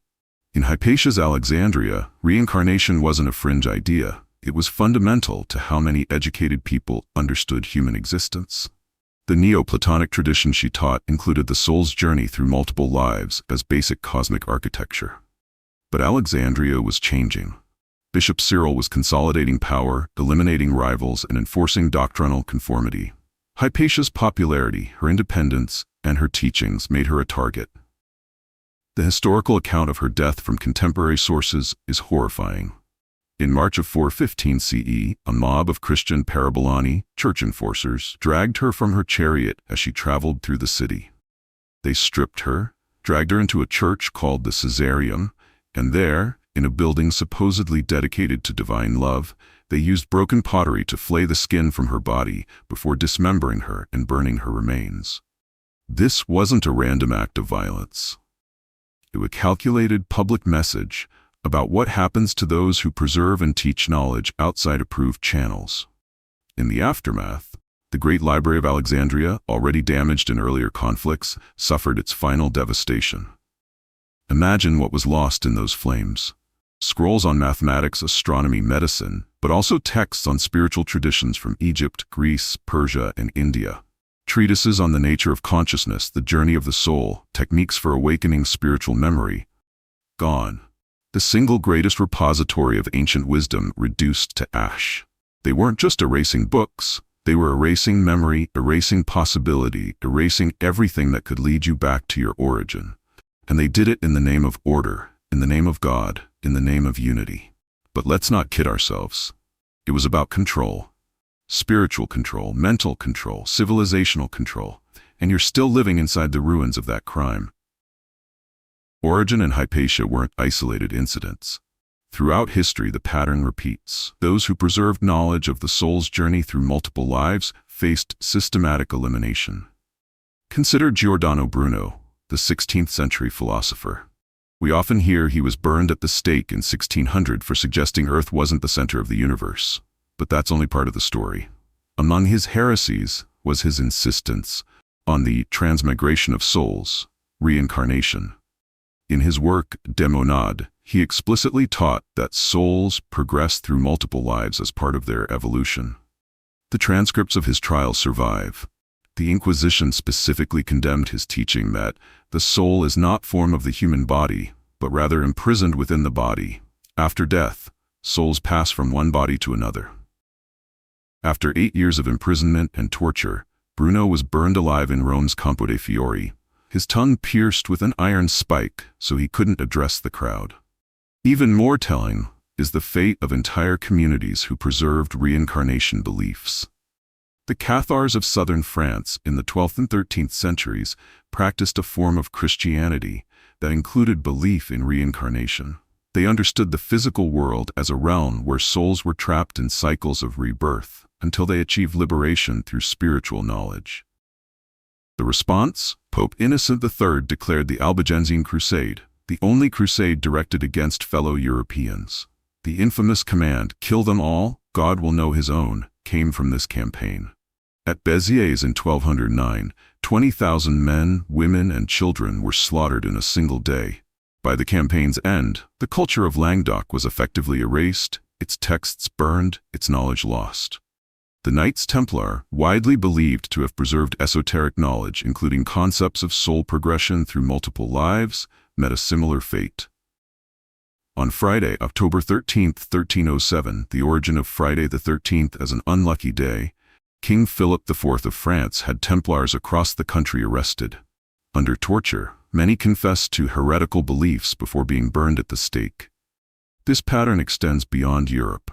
In Hypatia's Alexandria, reincarnation wasn't a fringe idea. It was fundamental to how many educated people understood human existence. The Neoplatonic tradition she taught included the soul's journey through multiple lives as basic cosmic architecture. But Alexandria was changing. Bishop Cyril was consolidating power, eliminating rivals, and enforcing doctrinal conformity. Hypatia's popularity, her independence, and her teachings made her a target. The historical account of her death from contemporary sources is horrifying. In March of 415 CE, a mob of Christian parabolani, church enforcers, dragged her from her chariot as she traveled through the city. They stripped her, dragged her into a church called the Caesareum, and there, in a building supposedly dedicated to divine love, they used broken pottery to flay the skin from her body before dismembering her and burning her remains. This wasn't a random act of violence. It was a calculated public message about what happens to those who preserve and teach knowledge outside approved channels. In the aftermath, the Great Library of Alexandria, already damaged in earlier conflicts, suffered its final devastation. Imagine what was lost in those flames. Scrolls on mathematics, astronomy, medicine, but also texts on spiritual traditions from Egypt, Greece, Persia, and India. Treatises on the nature of consciousness, the journey of the soul, techniques for awakening spiritual memory. Gone. The single greatest repository of ancient wisdom reduced to ash. They weren't just erasing books. They were erasing memory, erasing possibility, erasing everything that could lead you back to your origin. And they did it in the name of order, in the name of God, in the name of unity. But let's not kid ourselves. It was about control. Spiritual control, mental control, civilizational control. And you're still living inside the ruins of that crime. Origin and Hypatia weren't isolated incidents. Throughout history, the pattern repeats. Those who preserved knowledge of the soul's journey through multiple lives faced systematic elimination. Consider Giordano Bruno, the 16th century philosopher. We often hear he was burned at the stake in 1600 for suggesting Earth wasn't the center of the universe. But that's only part of the story. Among his heresies was his insistence on the transmigration of souls, reincarnation. In his work, De Monade, he explicitly taught that souls progress through multiple lives as part of their evolution. The transcripts of his trials survive. The Inquisition specifically condemned his teaching that the soul is not form of the human body, but rather imprisoned within the body. After death, souls pass from one body to another. After 8 years of imprisonment and torture, Bruno was burned alive in Rome's Campo dei Fiori, his tongue pierced with an iron spike so he couldn't address the crowd. Even more telling is the fate of entire communities who preserved reincarnation beliefs. The Cathars of southern France in the 12th and 13th centuries practiced a form of Christianity that included belief in reincarnation. They understood the physical world as a realm where souls were trapped in cycles of rebirth until they achieved liberation through spiritual knowledge. The response? Pope Innocent III declared the Albigensian Crusade, the only crusade directed against fellow Europeans. The infamous command, "Kill them all, God will know his own," came from this campaign. At Béziers in 1209, 20,000 men, women, and children were slaughtered in a single day. By the campaign's end, the culture of Languedoc was effectively erased, its texts burned, its knowledge lost. The Knights Templar, widely believed to have preserved esoteric knowledge, including concepts of soul progression through multiple lives, met a similar fate. On Friday, October 13, 1307, the origin of Friday the 13th as an unlucky day, King Philip IV of France had Templars across the country arrested. Under torture, many confessed to heretical beliefs before being burned at the stake. This pattern extends beyond Europe.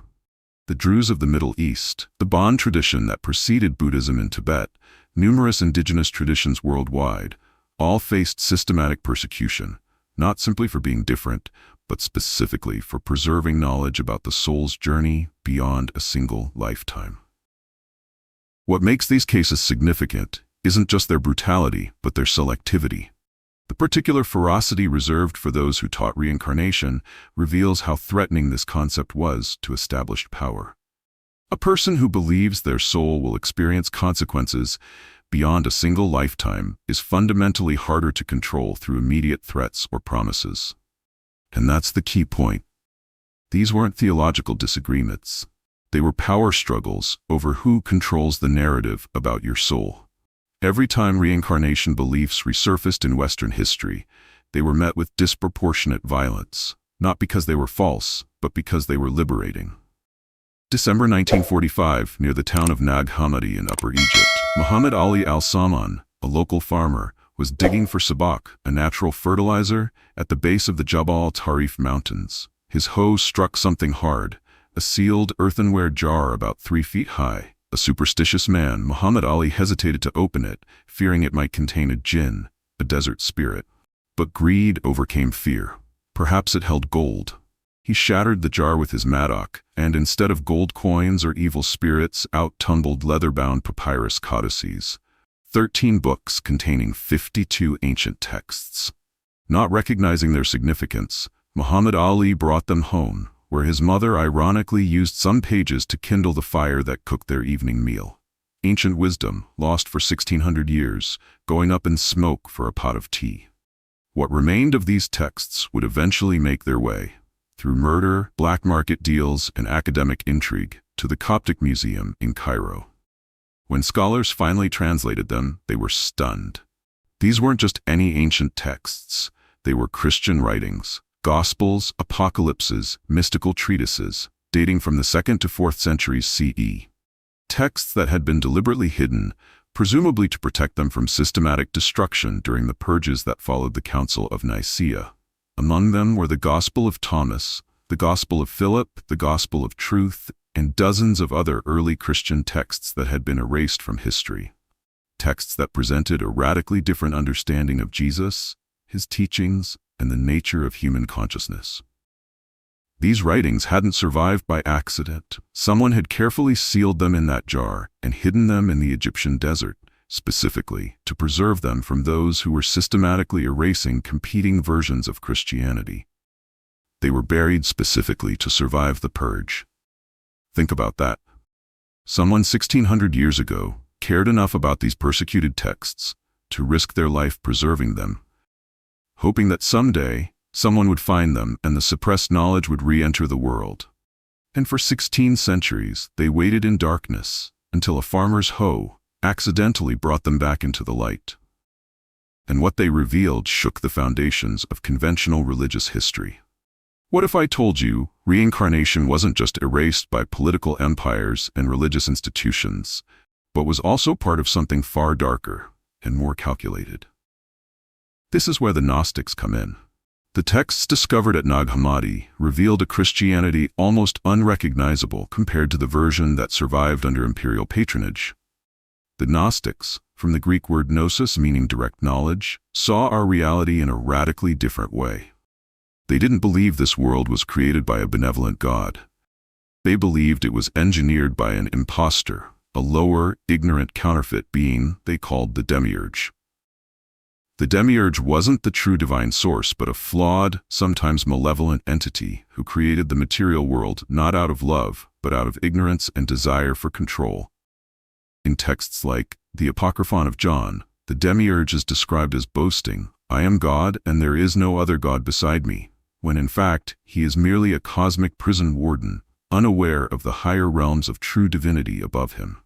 The Druze of the Middle East, the Bon tradition that preceded Buddhism in Tibet, numerous indigenous traditions worldwide, all faced systematic persecution, not simply for being different, but specifically for preserving knowledge about the soul's journey beyond a single lifetime. What makes these cases significant isn't just their brutality, but their selectivity. The particular ferocity reserved for those who taught reincarnation reveals how threatening this concept was to established power. A person who believes their soul will experience consequences beyond a single lifetime is fundamentally harder to control through immediate threats or promises. And that's the key point. These weren't theological disagreements. They were power struggles over who controls the narrative about your soul. Every time reincarnation beliefs resurfaced in Western history, they were met with disproportionate violence, not because they were false, but because they were liberating. December 1945, near the town of Nag Hammadi in Upper Egypt, Muhammad Ali al-Saman, a local farmer, was digging for sabak, a natural fertilizer, at the base of the Jabal Tarif Mountains. His hoe struck something hard, a sealed earthenware jar about 3 feet high. A superstitious man, Muhammad Ali hesitated to open it, fearing it might contain a jinn, a desert spirit. But greed overcame fear. Perhaps it held gold. He shattered the jar with his mattock, and instead of gold coins or evil spirits, out tumbled leather-bound papyrus codices. 13 books containing 52 ancient texts. Not recognizing their significance, Muhammad Ali brought them home, where his mother ironically used some pages to kindle the fire that cooked their evening meal. Ancient wisdom, lost for 1600 years, going up in smoke for a pot of tea. What remained of these texts would eventually make their way, through murder, black market deals, and academic intrigue, to the Coptic Museum in Cairo. When scholars finally translated them, they were stunned. These weren't just any ancient texts. They were Christian writings, gospels, apocalypses, mystical treatises, dating from the 2nd to 4th centuries CE. Texts that had been deliberately hidden, presumably to protect them from systematic destruction during the purges that followed the Council of Nicaea. Among them were the Gospel of Thomas, the Gospel of Philip, the Gospel of Truth, and dozens of other early Christian texts that had been erased from history. Texts that presented a radically different understanding of Jesus, his teachings, and the nature of human consciousness. These writings hadn't survived by accident. Someone had carefully sealed them in that jar and hidden them in the Egyptian desert, specifically to preserve them from those who were systematically erasing competing versions of Christianity. They were buried specifically to survive the purge. Think about that. Someone 1600 years ago cared enough about these persecuted texts to risk their life preserving them, hoping that someday someone would find them and the suppressed knowledge would re-enter the world. And for 16 centuries, they waited in darkness until a farmer's hoe accidentally brought them back into the light. And what they revealed shook the foundations of conventional religious history. What if I told you reincarnation wasn't just erased by political empires and religious institutions, but was also part of something far darker and more calculated? This is where the Gnostics come in. The texts discovered at Nag Hammadi revealed a Christianity almost unrecognizable compared to the version that survived under imperial patronage. The Gnostics, from the Greek word gnosis meaning direct knowledge, saw our reality in a radically different way. They didn't believe this world was created by a benevolent God. They believed it was engineered by an impostor, a lower, ignorant counterfeit being they called the demiurge. The demiurge wasn't the true divine source, but a flawed, sometimes malevolent entity who created the material world not out of love, but out of ignorance and desire for control. In texts like the Apocryphon of John, the demiurge is described as boasting, "I am God and there is no other God beside me," when in fact he is merely a cosmic prison warden, unaware of the higher realms of true divinity above him.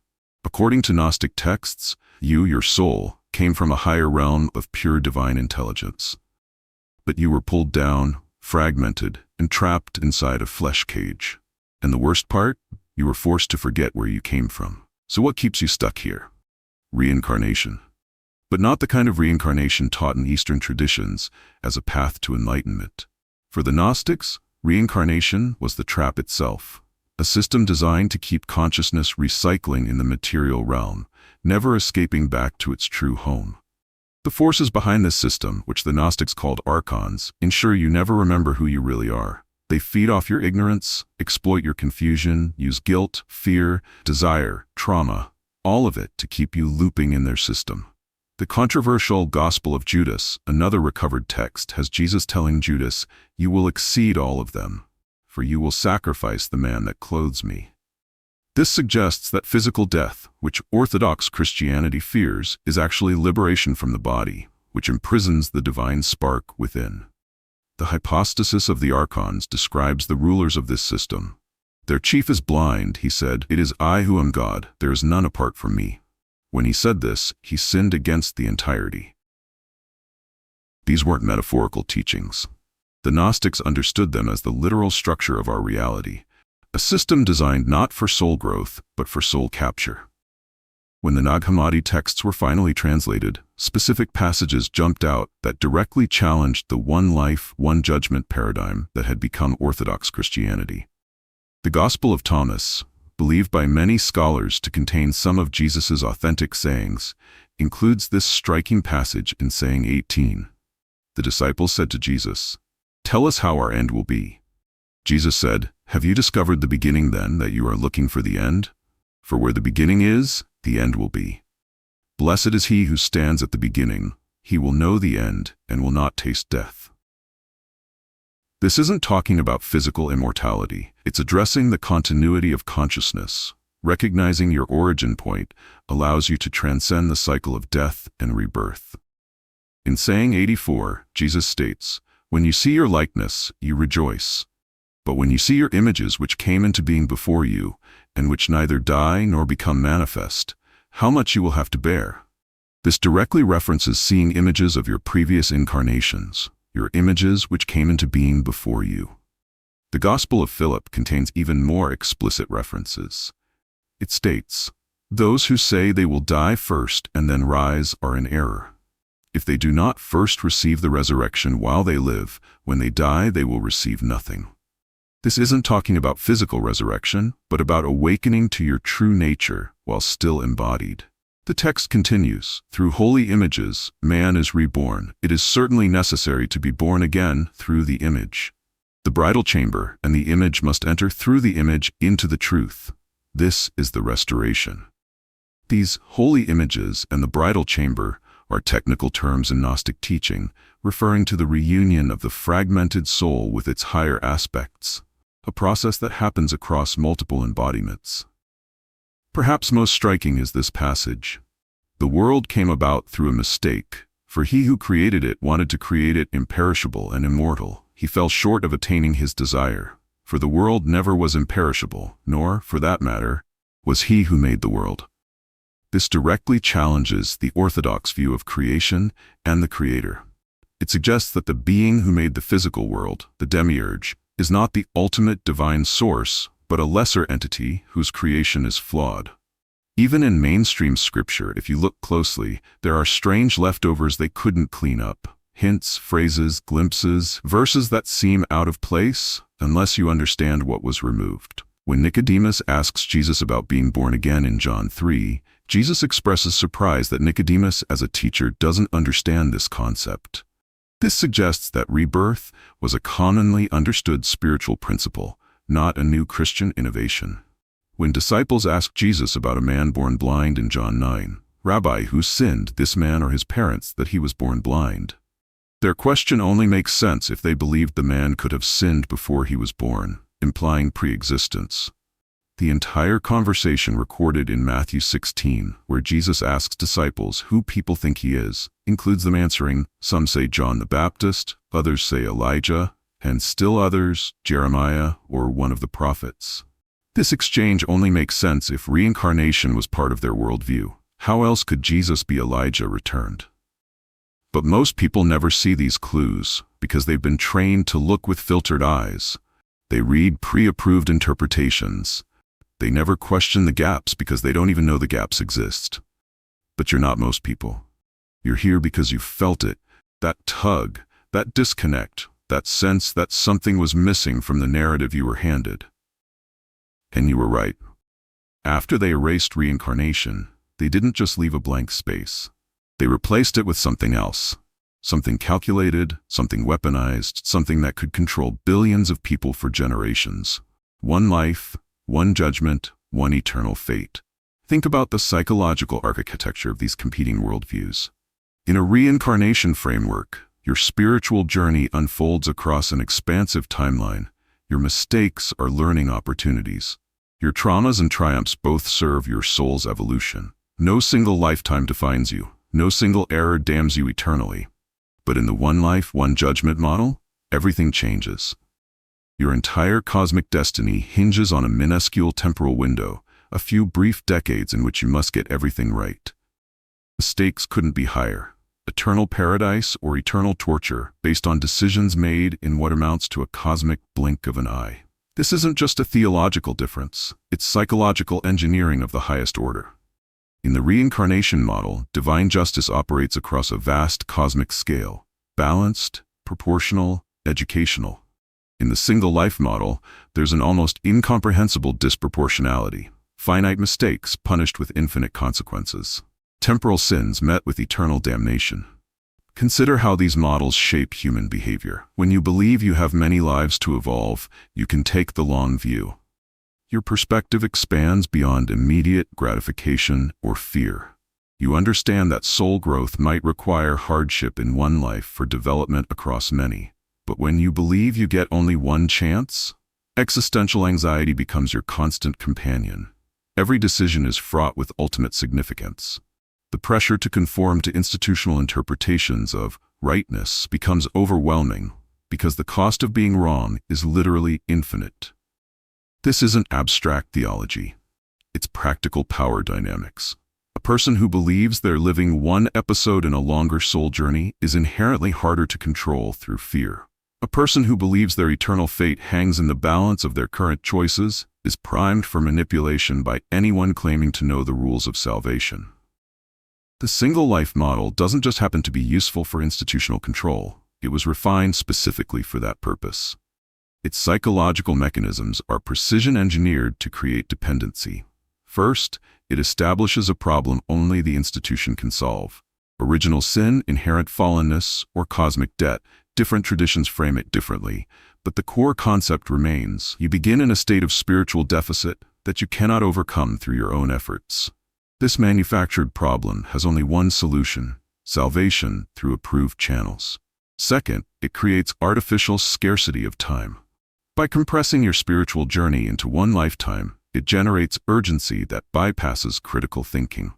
According to Gnostic texts, your soul, came from a higher realm of pure divine intelligence. But you were pulled down, fragmented, and trapped inside a flesh cage. And the worst part? You were forced to forget where you came from. So what keeps you stuck here? Reincarnation. But not the kind of reincarnation taught in Eastern traditions as a path to enlightenment. For the Gnostics, reincarnation was the trap itself, a system designed to keep consciousness recycling in the material realm, never escaping back to its true home. The forces behind this system, which the Gnostics called archons, ensure you never remember who you really are. They feed off your ignorance, exploit your confusion, use guilt, fear, desire, trauma, all of it to keep you looping in their system. The controversial Gospel of Judas, another recovered text, has Jesus telling Judas, "You will exceed all of them, for you will sacrifice the man that clothes me." This suggests that physical death, which Orthodox Christianity fears, is actually liberation from the body, which imprisons the divine spark within. The hypostasis of the archons describes the rulers of this system. "Their chief is blind," he said. "It is I who am God. There is none apart from me." When he said this, he sinned against the entirety. These weren't metaphorical teachings. The Gnostics understood them as the literal structure of our reality, a system designed not for soul growth, but for soul capture. When the Nag Hammadi texts were finally translated, specific passages jumped out that directly challenged the one life, one judgment paradigm that had become Orthodox Christianity. The Gospel of Thomas, believed by many scholars to contain some of Jesus' authentic sayings, includes this striking passage in saying 18. The disciples said to Jesus, "Tell us how our end will be." Jesus said, "Have you discovered the beginning then, that you are looking for the end? For where the beginning is, the end will be. Blessed is he who stands at the beginning. He will know the end and will not taste death." This isn't talking about physical immortality. It's addressing the continuity of consciousness. Recognizing your origin point allows you to transcend the cycle of death and rebirth. In saying 84, Jesus states, "When you see your likeness, you rejoice. But when you see your images which came into being before you, and which neither die nor become manifest, how much you will have to bear." This directly references seeing images of your previous incarnations, your images which came into being before you. The Gospel of Philip contains even more explicit references. It states, "Those who say they will die first and then rise are in error. If they do not first receive the resurrection while they live, when they die they will receive nothing." This isn't talking about physical resurrection, but about awakening to your true nature while still embodied. The text continues, "Through holy images, man is reborn. It is certainly necessary to be born again through the image. The bridal chamber and the image must enter through the image into the truth. This is the restoration." These holy images and the bridal chamber are technical terms in Gnostic teaching, referring to the reunion of the fragmented soul with its higher aspects, a process that happens across multiple embodiments. Perhaps most striking is this passage. "The world came about through a mistake, for he who created it wanted to create it imperishable and immortal. He fell short of attaining his desire, for the world never was imperishable, nor, for that matter, was he who made the world." This directly challenges the orthodox view of creation and the Creator. It suggests that the being who made the physical world, the demiurge, is not the ultimate divine source, but a lesser entity whose creation is flawed. Even in mainstream scripture, if you look closely, there are strange leftovers they couldn't clean up. Hints, phrases, glimpses, verses that seem out of place unless you understand what was removed. When Nicodemus asks Jesus about being born again in John 3, Jesus expresses surprise that Nicodemus as a teacher doesn't understand this concept. This suggests that rebirth was a commonly understood spiritual principle, not a new Christian innovation. When disciples asked Jesus about a man born blind in John 9, "Rabbi, who sinned, this man or his parents, that he was born blind?" Their question only makes sense if they believed the man could have sinned before he was born, implying pre-existence. The entire conversation recorded in Matthew 16, where Jesus asks disciples who people think he is, includes them answering, some say John the Baptist, others say Elijah, and still others, Jeremiah or one of the prophets. This exchange only makes sense if reincarnation was part of their worldview. How else could Jesus be Elijah returned? But most people never see these clues because they've been trained to look with filtered eyes. They read pre-approved interpretations. They never question the gaps because they don't even know the gaps exist. But you're not most people. You're here because you felt it, that tug, that disconnect, that sense that something was missing from the narrative you were handed. And you were right. After they erased reincarnation, they didn't just leave a blank space. They replaced it with something else. Something calculated, something weaponized, something that could control billions of people for generations. One life, one judgment, one eternal fate. Think about the psychological architecture of these competing worldviews. In a reincarnation framework, your spiritual journey unfolds across an expansive timeline. Your mistakes are learning opportunities. Your traumas and triumphs both serve your soul's evolution. No single lifetime defines you. No single error damns you eternally. But in the one life, one judgment model, everything changes. Your entire cosmic destiny hinges on a minuscule temporal window, a few brief decades in which you must get everything right. The stakes couldn't be higher. Eternal paradise or eternal torture based on decisions made in what amounts to a cosmic blink of an eye. This isn't just a theological difference, it's psychological engineering of the highest order. In the reincarnation model, divine justice operates across a vast cosmic scale, balanced, proportional, educational. In the single life model, there's an almost incomprehensible disproportionality. Finite mistakes punished with infinite consequences. Temporal sins met with eternal damnation. Consider how these models shape human behavior. When you believe you have many lives to evolve, you can take the long view. Your perspective expands beyond immediate gratification or fear. You understand that soul growth might require hardship in one life for development across many. But when you believe you get only one chance, existential anxiety becomes your constant companion. Every decision is fraught with ultimate significance. The pressure to conform to institutional interpretations of rightness becomes overwhelming because the cost of being wrong is literally infinite. This isn't abstract theology. It's practical power dynamics. A person who believes they're living one episode in a longer soul journey is inherently harder to control through fear. A person who believes their eternal fate hangs in the balance of their current choices is primed for manipulation by anyone claiming to know the rules of salvation. The single life model doesn't just happen to be useful for institutional control. It was refined specifically for that purpose. Its psychological mechanisms are precision-engineered to create dependency. First, it establishes a problem only the institution can solve. Original sin, inherent fallenness, or cosmic debt. Different traditions frame it differently, but the core concept remains. You begin in a state of spiritual deficit that you cannot overcome through your own efforts. This manufactured problem has only one solution: salvation through approved channels. Second, it creates artificial scarcity of time. By compressing your spiritual journey into one lifetime, it generates urgency that bypasses critical thinking.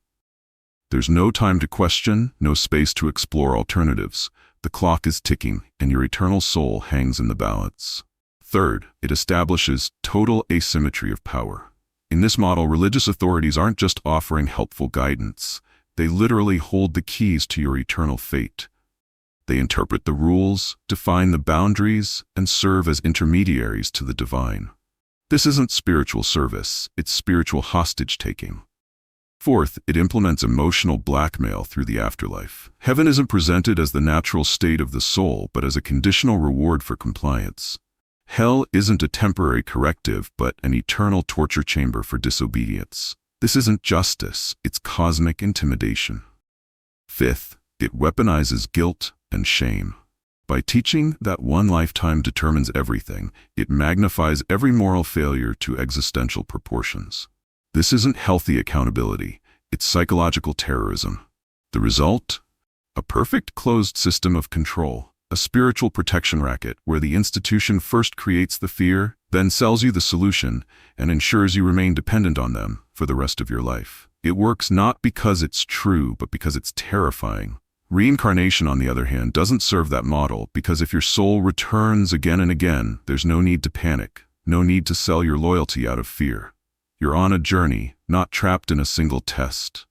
There's no time to question, no space to explore alternatives. The clock is ticking, and your eternal soul hangs in the balance. Third, it establishes total asymmetry of power. In this model, religious authorities aren't just offering helpful guidance. They literally hold the keys to your eternal fate. They interpret the rules, define the boundaries, and serve as intermediaries to the divine. This isn't spiritual service, it's spiritual hostage-taking. Fourth, it implements emotional blackmail through the afterlife. Heaven isn't presented as the natural state of the soul, but as a conditional reward for compliance. Hell isn't a temporary corrective, but an eternal torture chamber for disobedience. This isn't justice, it's cosmic intimidation. Fifth, it weaponizes guilt and shame. By teaching that one lifetime determines everything, it magnifies every moral failure to existential proportions. This isn't healthy accountability, it's psychological terrorism. The result? A perfect closed system of control, a spiritual protection racket where the institution first creates the fear, then sells you the solution, and ensures you remain dependent on them for the rest of your life. It works not because it's true, but because it's terrifying. Reincarnation, on the other hand, doesn't serve that model, because if your soul returns again and again, there's no need to panic, no need to sell your loyalty out of fear. You're on a journey, not trapped in a single test.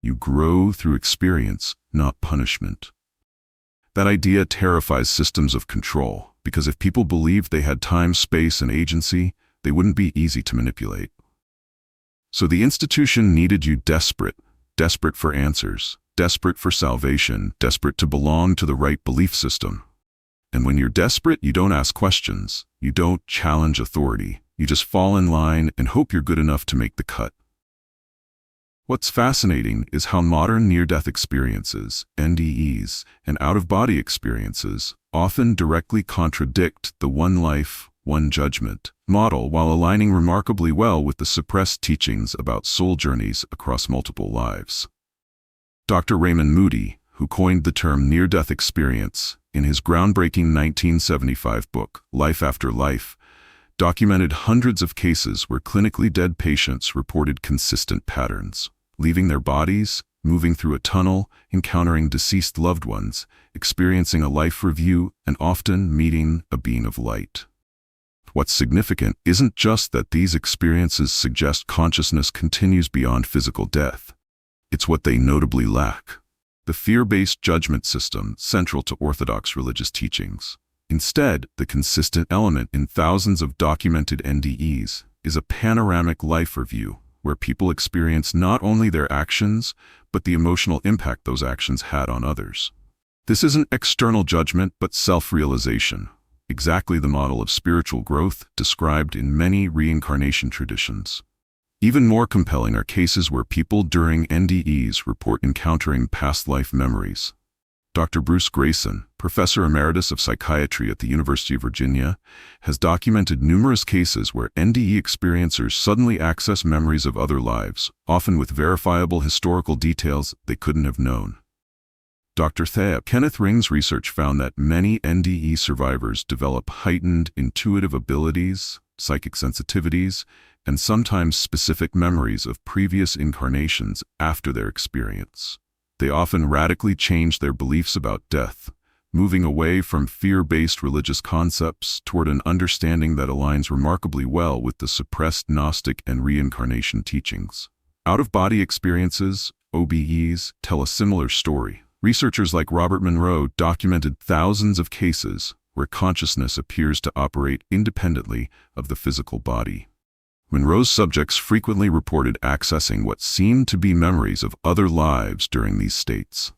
You grow through experience, not punishment. That idea terrifies systems of control, because if people believed they had time, space, and agency, they wouldn't be easy to manipulate. So the institution needed you desperate for answers, desperate for salvation, desperate to belong to the right belief system. And when you're desperate, you don't ask questions, you don't challenge authority. You just fall in line and hope you're good enough to make the cut. What's fascinating is how modern near-death experiences, NDEs, and out-of-body experiences often directly contradict the one life, one judgment model while aligning remarkably well with the suppressed teachings about soul journeys across multiple lives. Dr. Raymond Moody, who coined the term near-death experience in his groundbreaking 1975 book, Life After Life, documented hundreds of cases where clinically dead patients reported consistent patterns, leaving their bodies, moving through a tunnel, encountering deceased loved ones, experiencing a life review, and often meeting a being of light. What's significant isn't just that these experiences suggest consciousness continues beyond physical death. It's what they notably lack: the fear-based judgment system central to Orthodox religious teachings. Instead, the consistent element in thousands of documented NDEs is a panoramic life review, where people experience not only their actions, but the emotional impact those actions had on others. This isn't external judgment, but self-realization, exactly the model of spiritual growth described in many reincarnation traditions. Even more compelling are cases where people during NDEs report encountering past life memories. Dr. Bruce Grayson, Professor Emeritus of Psychiatry at the University of Virginia, has documented numerous cases where NDE experiencers suddenly access memories of other lives, often with verifiable historical details they couldn't have known. Dr. Kenneth Ring's research found that many NDE survivors develop heightened intuitive abilities, psychic sensitivities, and sometimes specific memories of previous incarnations after their experience. They often radically change their beliefs about death, moving away from fear-based religious concepts toward an understanding that aligns remarkably well with the suppressed Gnostic and reincarnation teachings. Out-of-body experiences, OBEs, tell a similar story. Researchers like Robert Monroe documented thousands of cases where consciousness appears to operate independently of the physical body. Monroe's subjects frequently reported accessing what seemed to be memories of other lives during these states.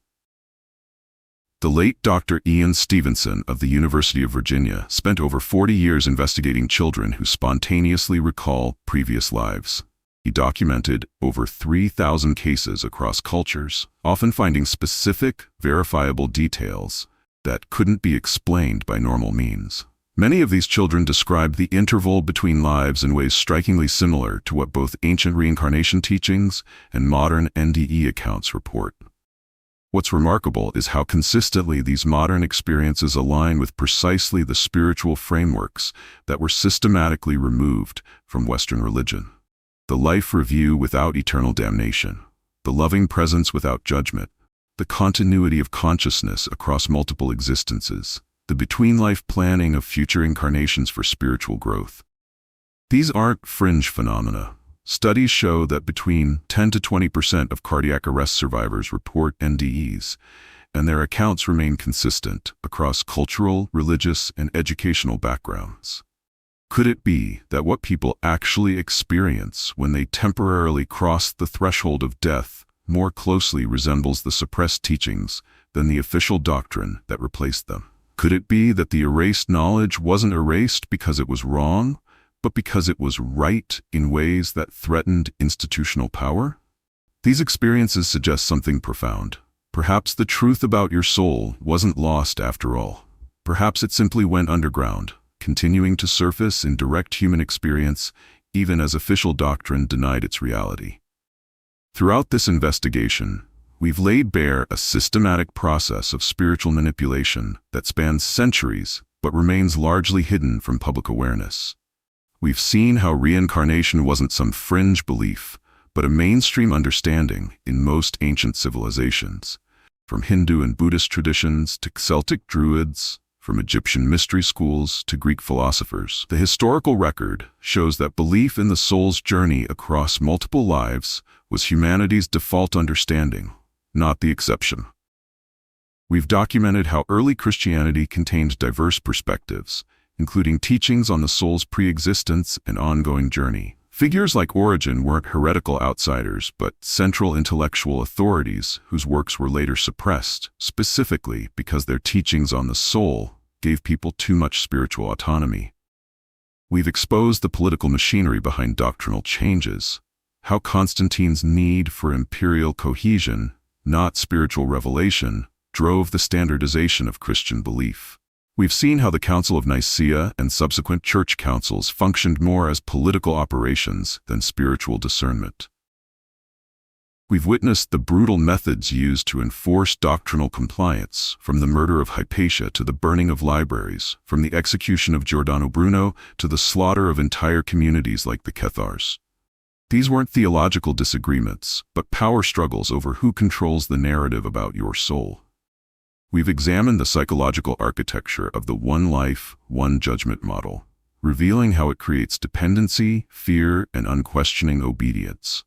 The late Dr. Ian Stevenson of the University of Virginia spent over 40 years investigating children who spontaneously recall previous lives. He documented over 3,000 cases across cultures, often finding specific, verifiable details that couldn't be explained by normal means. Many of these children described the interval between lives in ways strikingly similar to what both ancient reincarnation teachings and modern NDE accounts report. What's remarkable is how consistently these modern experiences align with precisely the spiritual frameworks that were systematically removed from Western religion. The life review without eternal damnation, the loving presence without judgment, the continuity of consciousness across multiple existences, the between-life planning of future incarnations for spiritual growth. These aren't fringe phenomena. Studies show that between 10 to 20% of cardiac arrest survivors report NDEs, and their accounts remain consistent across cultural, religious, and educational backgrounds. Could it be that what people actually experience when they temporarily cross the threshold of death more closely resembles the suppressed teachings than the official doctrine that replaced them? Could it be that the erased knowledge wasn't erased because it was wrong, but because it was right in ways that threatened institutional power? These experiences suggest something profound. Perhaps the truth about your soul wasn't lost after all. Perhaps it simply went underground, continuing to surface in direct human experience, even as official doctrine denied its reality. Throughout this investigation, we've laid bare a systematic process of spiritual manipulation that spans centuries but remains largely hidden from public awareness. We've seen how reincarnation wasn't some fringe belief, but a mainstream understanding in most ancient civilizations, from Hindu and Buddhist traditions to Celtic druids, from Egyptian mystery schools to Greek philosophers. The historical record shows that belief in the soul's journey across multiple lives was humanity's default understanding, not the exception. We've documented how early Christianity contained diverse perspectives, including teachings on the soul's pre-existence and ongoing journey. Figures like Origen weren't heretical outsiders, but central intellectual authorities whose works were later suppressed, specifically because their teachings on the soul gave people too much spiritual autonomy. We've exposed the political machinery behind doctrinal changes, how Constantine's need for imperial cohesion, not spiritual revelation, drove the standardization of Christian belief. We've seen how the Council of Nicaea and subsequent church councils functioned more as political operations than spiritual discernment. We've witnessed the brutal methods used to enforce doctrinal compliance, from the murder of Hypatia to the burning of libraries, from the execution of Giordano Bruno to the slaughter of entire communities like the Cathars. These weren't theological disagreements, but power struggles over who controls the narrative about your soul. We've examined the psychological architecture of the one life, one judgment model, revealing how it creates dependency, fear, and unquestioning obedience.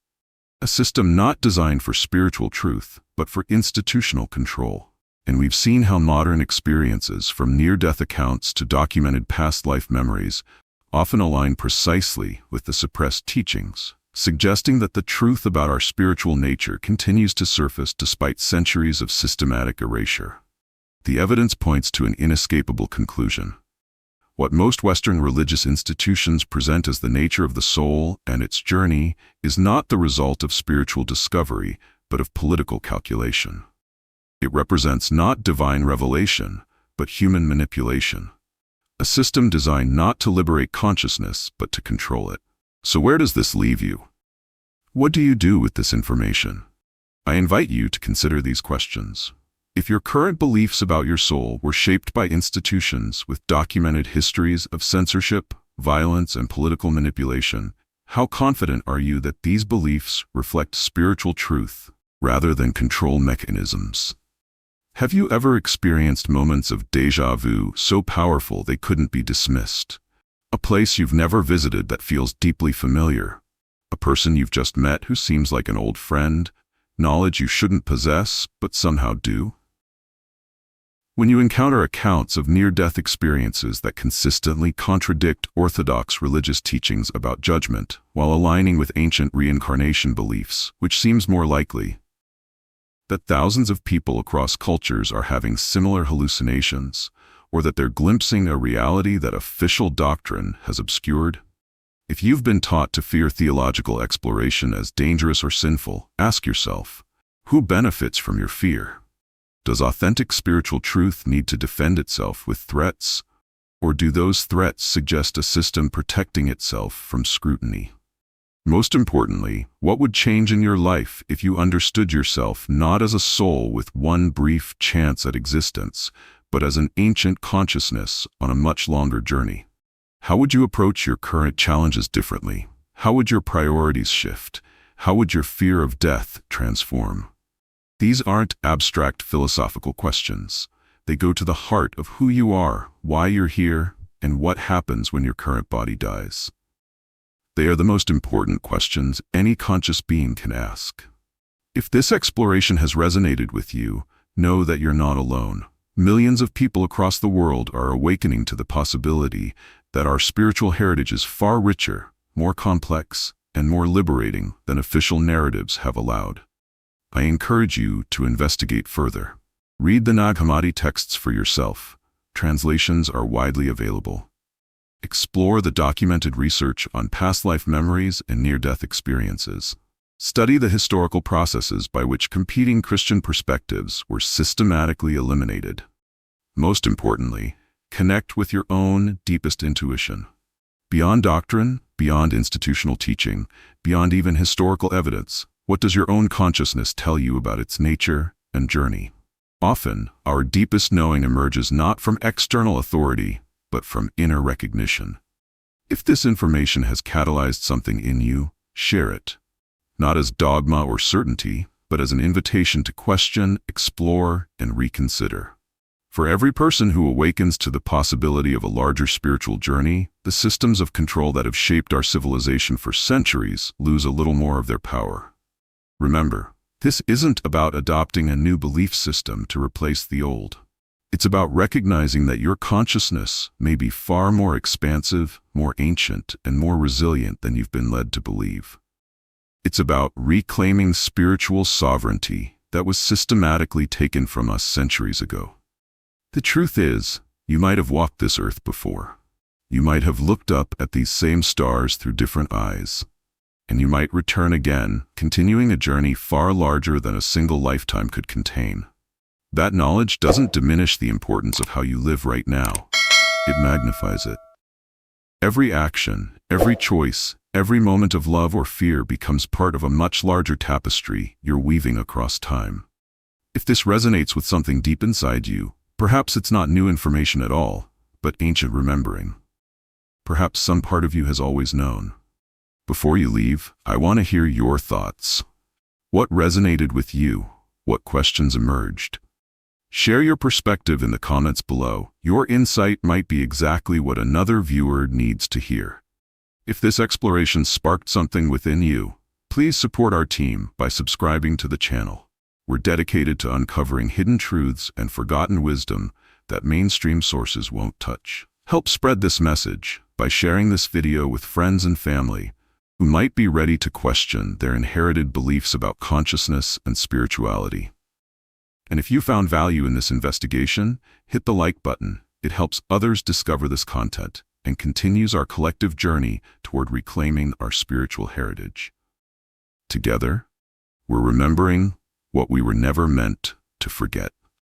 A system not designed for spiritual truth, but for institutional control. And we've seen how modern experiences, from near-death accounts to documented past life memories, often align precisely with the suppressed teachings, suggesting that the truth about our spiritual nature continues to surface despite centuries of systematic erasure. The evidence points to an inescapable conclusion. What most Western religious institutions present as the nature of the soul and its journey is not the result of spiritual discovery, but of political calculation. It represents not divine revelation, but human manipulation. A system designed not to liberate consciousness, but to control it. So where does this leave you? What do you do with this information? I invite you to consider these questions. If your current beliefs about your soul were shaped by institutions with documented histories of censorship, violence, and political manipulation, How confident are you that these beliefs reflect spiritual truth rather than control mechanisms? Have you ever experienced moments of déjà vu so powerful they couldn't be dismissed? A place you've never visited that feels deeply familiar? A person you've just met who seems like an old friend? Knowledge you shouldn't possess, but somehow do? When you encounter accounts of near-death experiences that consistently contradict orthodox religious teachings about judgment while aligning with ancient reincarnation beliefs, which seems more likely? That thousands of people across cultures are having similar hallucinations, or that they're glimpsing a reality that official doctrine has obscured? If you've been taught to fear theological exploration as dangerous or sinful, ask yourself, who benefits from your fear? Does authentic spiritual truth need to defend itself with threats, or do those threats suggest a system protecting itself from scrutiny? Most importantly, what would change in your life if you understood yourself not as a soul with one brief chance at existence, but as an ancient consciousness on a much longer journey? How would you approach your current challenges differently? How would your priorities shift? How would your fear of death transform? These aren't abstract philosophical questions. They go to the heart of who you are, why you're here, and what happens when your current body dies. They are the most important questions any conscious being can ask. If this exploration has resonated with you, know that you're not alone. Millions of people across the world are awakening to the possibility that our spiritual heritage is far richer, more complex, and more liberating than official narratives have allowed. I encourage you to investigate further. Read the Nag Hammadi texts for yourself. Translations are widely available. Explore the documented research on past life memories and near-death experiences. Study the historical processes by which competing Christian perspectives were systematically eliminated. Most importantly, connect with your own deepest intuition. Beyond doctrine, beyond institutional teaching, beyond even historical evidence, what does your own consciousness tell you about its nature and journey? Often, our deepest knowing emerges not from external authority, but from inner recognition. If this information has catalyzed something in you, share it. Not as dogma or certainty, but as an invitation to question, explore, and reconsider. For every person who awakens to the possibility of a larger spiritual journey, the systems of control that have shaped our civilization for centuries lose a little more of their power. Remember, this isn't about adopting a new belief system to replace the old. It's about recognizing that your consciousness may be far more expansive, more ancient, and more resilient than you've been led to believe. It's about reclaiming spiritual sovereignty that was systematically taken from us centuries ago. The truth is, you might have walked this earth before. You might have looked up at these same stars through different eyes. And you might return again, continuing a journey far larger than a single lifetime could contain. That knowledge doesn't diminish the importance of how you live right now. It magnifies it. Every action, every choice, every moment of love or fear becomes part of a much larger tapestry you're weaving across time. If this resonates with something deep inside you, perhaps it's not new information at all, but ancient remembering. Perhaps some part of you has always known. Before you leave, I want to hear your thoughts. What resonated with you? What questions emerged? Share your perspective in the comments below. Your insight might be exactly what another viewer needs to hear. If this exploration sparked something within you, please support our team by subscribing to the channel. We're dedicated to uncovering hidden truths and forgotten wisdom that mainstream sources won't touch. Help spread this message by sharing this video with friends and family who might be ready to question their inherited beliefs about consciousness and spirituality. And if you found value in this investigation, hit the like button. It helps others discover this content and continues our collective journey toward reclaiming our spiritual heritage. Together, we're remembering what we were never meant to forget.